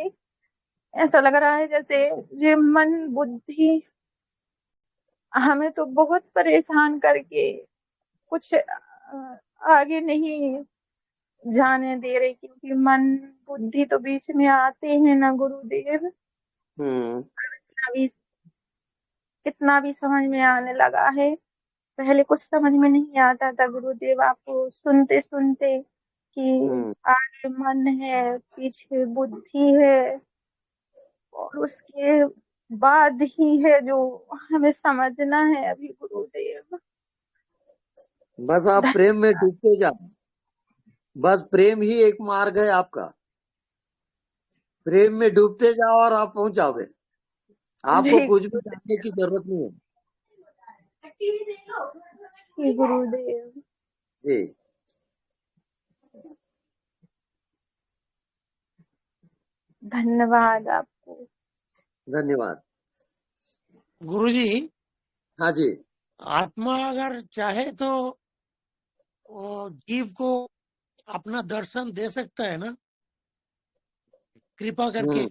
ऐसा लग रहा है जैसे ये मन बुद्धि हमें तो बहुत परेशान करके कुछ आगे नहीं जाने दे रही, क्योंकि मन बुद्धि तो बीच में आते हैं ना गुरुदेव। कितना भी समझ में आने लगा है, पहले कुछ समझ में नहीं आता था गुरुदेव। आपको सुनते सुनते कि आगे मन है, पीछे बुद्धि है, और उसके बाद ही है जो हमें समझना है अभी गुरुदेव। बस आप प्रेम में डूबते जाओ, बस प्रेम ही एक मार्ग है आपका। प्रेम में डूबते जाओ और आप पहुंच जाओगे। आपको कुछ भी जानने की जरूरत नहीं है। गुरुदेव जी, धन्यवाद आपको। धन्यवाद। गुरुजी, हाँ जी। आत्मा अगर चाहे तो वो जीव को अपना दर्शन दे सकता है ना, कृपा करके,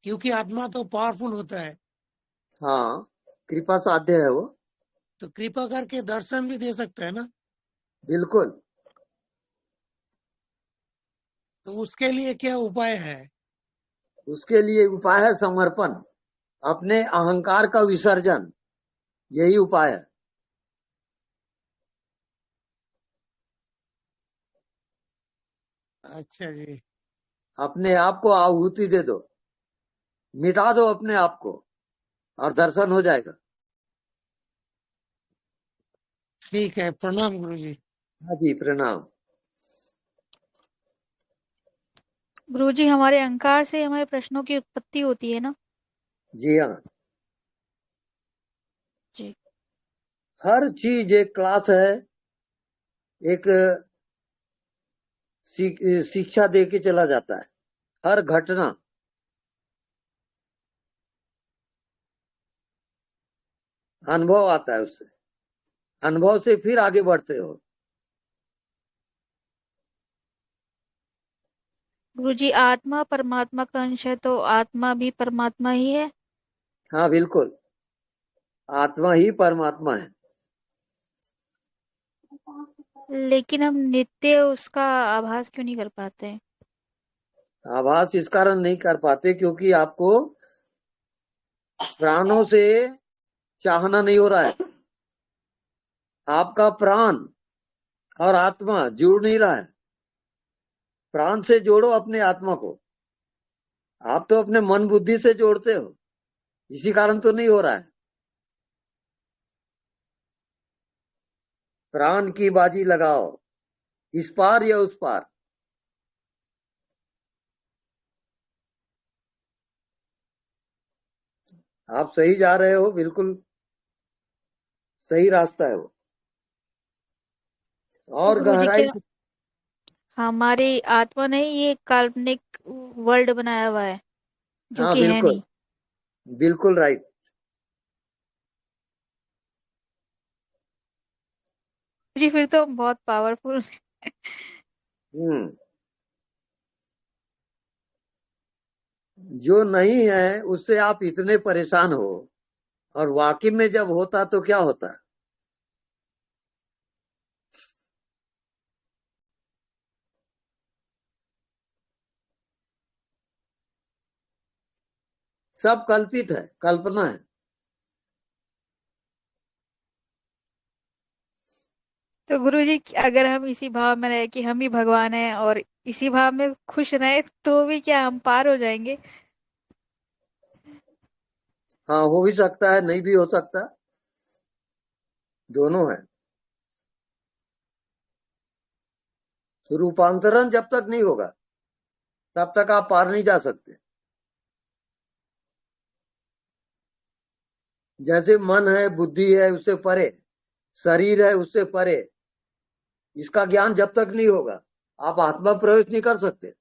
क्योंकि आत्मा तो पावरफुल होता है। हाँ, कृपा साध्य है वो। तो कृपा करके दर्शन भी दे सकता है ना। बिल्कुल। तो उसके लिए क्या उपाय है? उसके लिए उपाय है समर्पण, अपने अहंकार का विसर्जन, यही उपाय है। अच्छा जी। अपने आप को आहुति दे दो, मिटा दो अपने आप को, और दर्शन हो जाएगा। ठीक है, प्रणाम गुरुजी। हाँ जी, प्रणाम। गुरुजी, हमारे अहंकार से हमारे प्रश्नों की उत्पत्ति होती है ना? जी हाँ, जी। हर चीज एक क्लास है, एक शिक्षा दे के चला जाता है। हर घटना अनुभव आता है, उससे अनुभव से फिर आगे बढ़ते हो। गुरुजी, आत्मा परमात्मा का अंश है, तो आत्मा भी परमात्मा ही है? हाँ बिल्कुल, आत्मा ही परमात्मा है। लेकिन हम नित्य उसका आभास क्यों नहीं कर पाते हैं? आभास इस कारण नहीं कर पाते क्योंकि आपको प्राणों से चाहना नहीं हो रहा है। आपका प्राण और आत्मा जुड़ नहीं रहा है। प्राण से जोड़ो अपने आत्मा को। आप तो अपने मन बुद्धि से जोड़ते हो, इसी कारण तो नहीं हो रहा है। प्राण की बाजी लगाओ, इस पार या उस पार। आप सही जा रहे हो, बिल्कुल सही रास्ता है वो। तो और गुरुजी, गहराई क्या हमारी आत्मा ने ये काल्पनिक वर्ल्ड बनाया हुआ है जो हाँ कि है बिल्कुल, नहीं? बिल्कुल राइट। जी, फिर तो हम बहुत पावरफुल। जो नहीं है उससे आप इतने परेशान हो, और वाकई में जब होता तो क्या होता। सब कल्पित है, कल्पना है। तो गुरुजी, अगर हम इसी भाव में रहे कि हम ही भगवान हैं और इसी भाव में खुश रहे, तो भी क्या हम पार हो जाएंगे? हाँ, हो भी सकता है, नहीं भी हो सकता, दोनों है। रूपांतरण जब तक नहीं होगा तब तक आप पार नहीं जा सकते। जैसे मन है, बुद्धि है, उससे परे शरीर है, उससे परे, इसका ज्ञान जब तक नहीं होगा आप आत्मा प्रवेश नहीं कर सकते।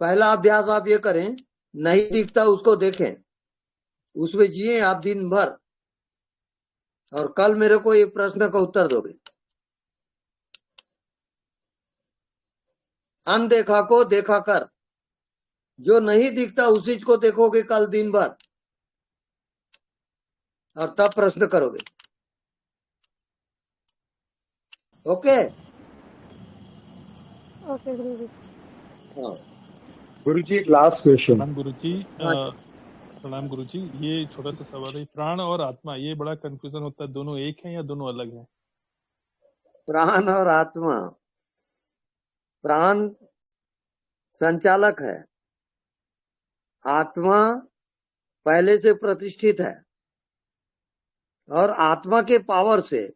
पहला अभ्यास आप ये करें, नहीं दिखता उसको देखें, उसमें जिए आप दिन भर, और कल मेरे को ये प्रश्न का उत्तर दोगे। अनदेखा को देखा कर, जो नहीं दिखता उसी को देखोगे कल दिन भर, और तब प्रश्न करोगे। ओके ओके गुरुजी। हाँ गुरुजी एक लास्ट क्वेश्चन। प्रणाम गुरुजी। हाँ, प्रणाम गुरुजी। ये छोटा सा सवाल है, प्राण और आत्मा ये बड़ा कंफ्यूजन होता है, दोनों एक हैं या दोनों अलग हैं? प्राण और आत्मा, प्राण संचालक है, आत्मा पहले से प्रतिष्ठित है, और आत्मा के पावर से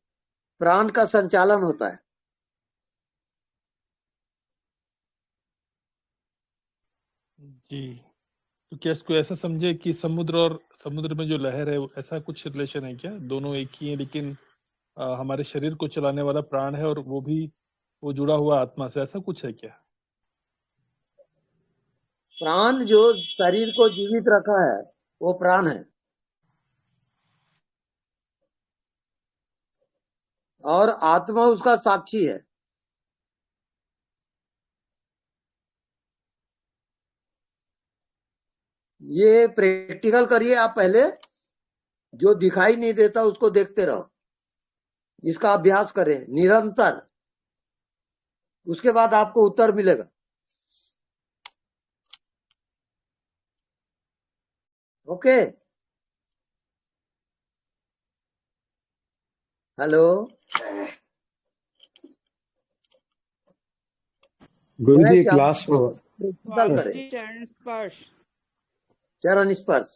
प्राण का संचालन होता है। जी, तो क्या इसको ऐसा समझे कि समुद्र और समुद्र में जो लहर है ऐसा कुछ रिलेशन है क्या? दोनों एक ही है, लेकिन हमारे शरीर को चलाने वाला प्राण है और वो जुड़ा हुआ आत्मा से, ऐसा कुछ है क्या? प्राण जो शरीर को जीवित रखा है वो प्राण है, और आत्मा उसका साक्षी है। ये प्रैक्टिकल करिए आप पहले, जो दिखाई नहीं देता उसको देखते रहो, इसका अभ्यास करें निरंतर, उसके बाद आपको उत्तर मिलेगा। ओके, हेलो गुरुजी मैं एक लास्ट प्रैक्टिकल करें, चरण स्पर्श। चरण स्पर्श।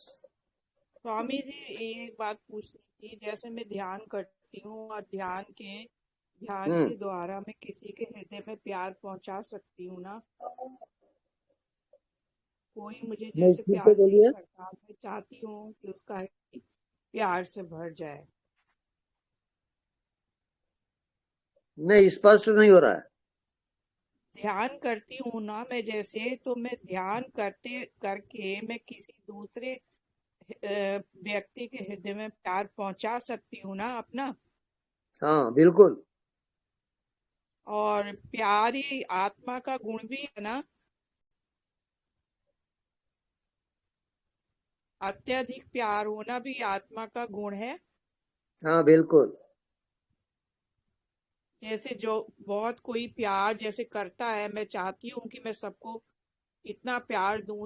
स्वामी जी एक बात पूछनी थी, जैसे मैं ध्यान करती हूँ और ध्यान के द्वारा मैं किसी के हृदय में प्यार पहुंचा सकती हूँ ना। कोई मुझे नहीं, जैसे फिर प्यार से नहीं बोलिए। करता, मैं चाहती हूँ कि उसका हृदय प्यार से भर जाए। नहीं, स्पष्ट नहीं हो रहा है। ध्यान करती हूँ ना मैं जैसे, तो मैं ध्यान करके मैं किसी दूसरे व्यक्ति के हृदय में प्यार पहुंचा सकती हूँ ना अपना। हाँ, बिल्कुल। और प्यार ही आत्मा का गुण भी है ना। अत्यधिक प्यार होना भी आत्मा का गुण है। हाँ, बिल्कुल। जैसे जो बहुत कोई प्यार जैसे करता है, मैं चाहती हूँ कि मैं सबको इतना प्यार दूं,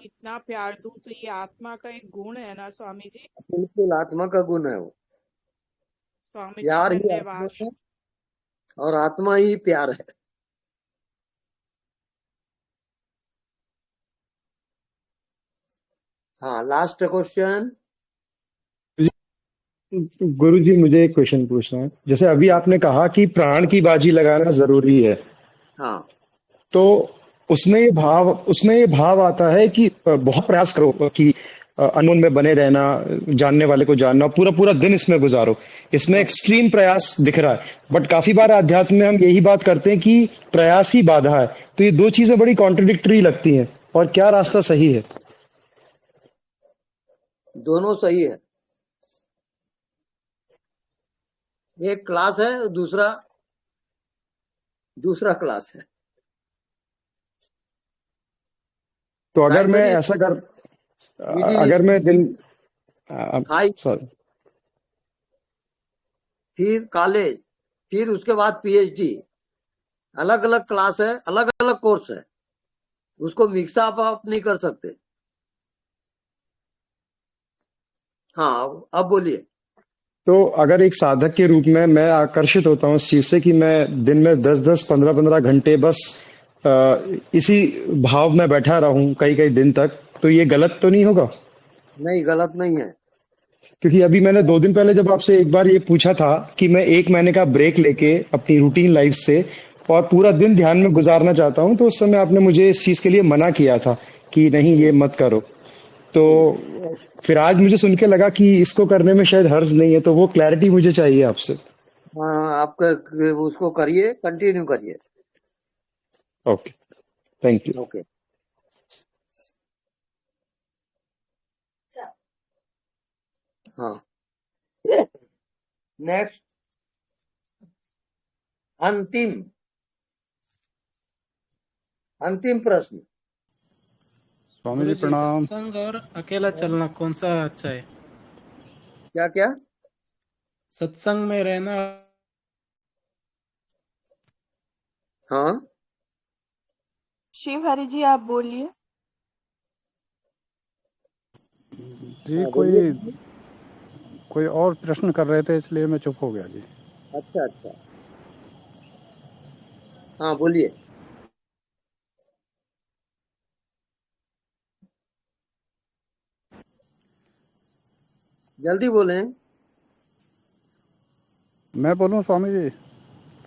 तो ये आत्मा का एक गुण है ना स्वामी जी। बिल्कुल आत्मा का गुण है वो। स्वामी जी प्यार ही आत्मा धन्यवाद। है और आत्मा ही प्यार है। हाँ, लास्ट क्वेश्चन। गुरु जी मुझे एक क्वेश्चन पूछना है। जैसे अभी आपने कहा कि प्राण की बाजी लगाना जरूरी है, हाँ, तो उसमें ये भाव आता है कि बहुत प्रयास करो कि अनोन में बने रहना, जानने वाले को जानना, पूरा पूरा दिन इसमें गुजारो। इसमें हाँ। एक्सट्रीम प्रयास दिख रहा है, बट काफी बार अध्यात्म में हम यही बात करते हैं कि प्रयास ही बाधा है। तो ये दो चीजें बड़ी कॉन्ट्रडिक्टरी लगती हैं, और क्या रास्ता सही है? दोनों सही है। एक क्लास है, दूसरा क्लास है। तो अगर मैं प्राइमरी ऐसा कर मिडिल अगर मैं दिन हाई, सॉरी फिर कॉलेज, फिर उसके बाद पीएचडी, अलग अलग क्लास है, अलग अलग कोर्स है। उसको मिक्स आप नहीं कर सकते। हाँ, अब बोलिए। तो अगर एक साधक के रूप में मैं आकर्षित होता हूँ इस चीज से कि मैं दिन में 10-10 15-15 घंटे बस इसी भाव में बैठा रहूं कई कई दिन तक, तो ये गलत तो नहीं होगा? नहीं, गलत नहीं है। क्योंकि अभी मैंने 2 दिन पहले जब आपसे एक बार ये पूछा था कि मैं 1 महीने का ब्रेक लेके अपनी रूटीन लाइफ से और पूरा दिन ध्यान में गुजारना चाहता हूँ, तो उस समय आपने मुझे इस चीज के लिए मना किया था कि नहीं ये मत करो। तो फिर आज मुझे सुन के लगा कि इसको करने में शायद हर्ज नहीं है, तो वो क्लैरिटी मुझे चाहिए आपसे। हाँ, आपका उसको करिए, कंटिन्यू करिए। Okay, thank you. ओके। हाँ, नेक्स्ट, अंतिम प्रश्न। स्वामी जी गुरुजी, प्रणाम। सत्संग और अकेला चलना कौन सा अच्छा है? क्या क्या? सत्संग में रहना। हाँ, शिव हरि जी आप बोलिए। जी हाँ, कोई बोलिए। कोई और प्रश्न कर रहे थे इसलिए मैं चुप हो गया जी। अच्छा अच्छा, हाँ बोलिए। जल्दी बोलें। मैं बोलूं स्वामी जी?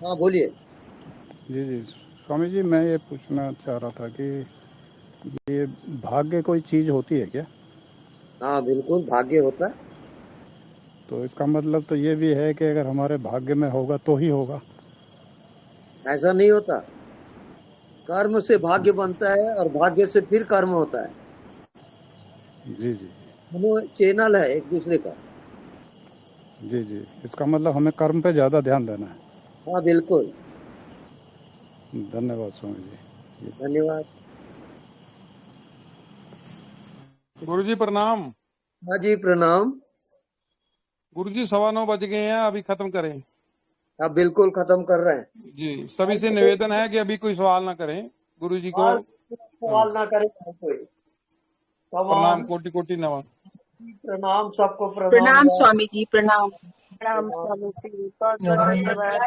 हाँ, बोलिए। जी जी स्वामी जी, मैं ये पूछना चाह रहा था कि ये भाग्य कोई चीज होती है क्या? हाँ, बिल्कुल भाग्य होता है। तो इसका मतलब तो ये भी है कि अगर हमारे भाग्य में होगा तो ही होगा? ऐसा नहीं होता। कर्म से भाग्य बनता है और भाग्य से फिर कर्म होता है। जी जी दोनों चैनल है एक दूसरे का। जी जी, इसका मतलब हमें कर्म पे ज्यादा ध्यान देना है। हाँ, बिल्कुल। धन्यवाद स्वामी जी। धन्यवाद। गुरुजी प्रणाम। हाँ जी, प्रणाम। गुरुजी 9:15 बज गए हैं, अभी खत्म करें। अब बिल्कुल खत्म कर रहे हैं। जी, सभी से निवेदन है कि अभी कोई सवाल ना करें गुरुजी को। सवाल ना करें कोई। प्रणाम, कोटि कोटि नमन। प्रणाम, सबको प्रणाम। प्रणाम स्वामी जी, प्रणाम। प्रणाम स्वामी जी, बहुत बहुत धन्यवाद।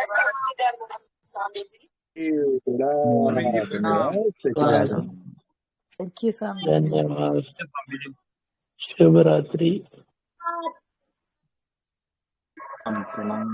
थैंक यू स्वामी जी। धन्यवाद। शुभ रात्रि। प्रणाम।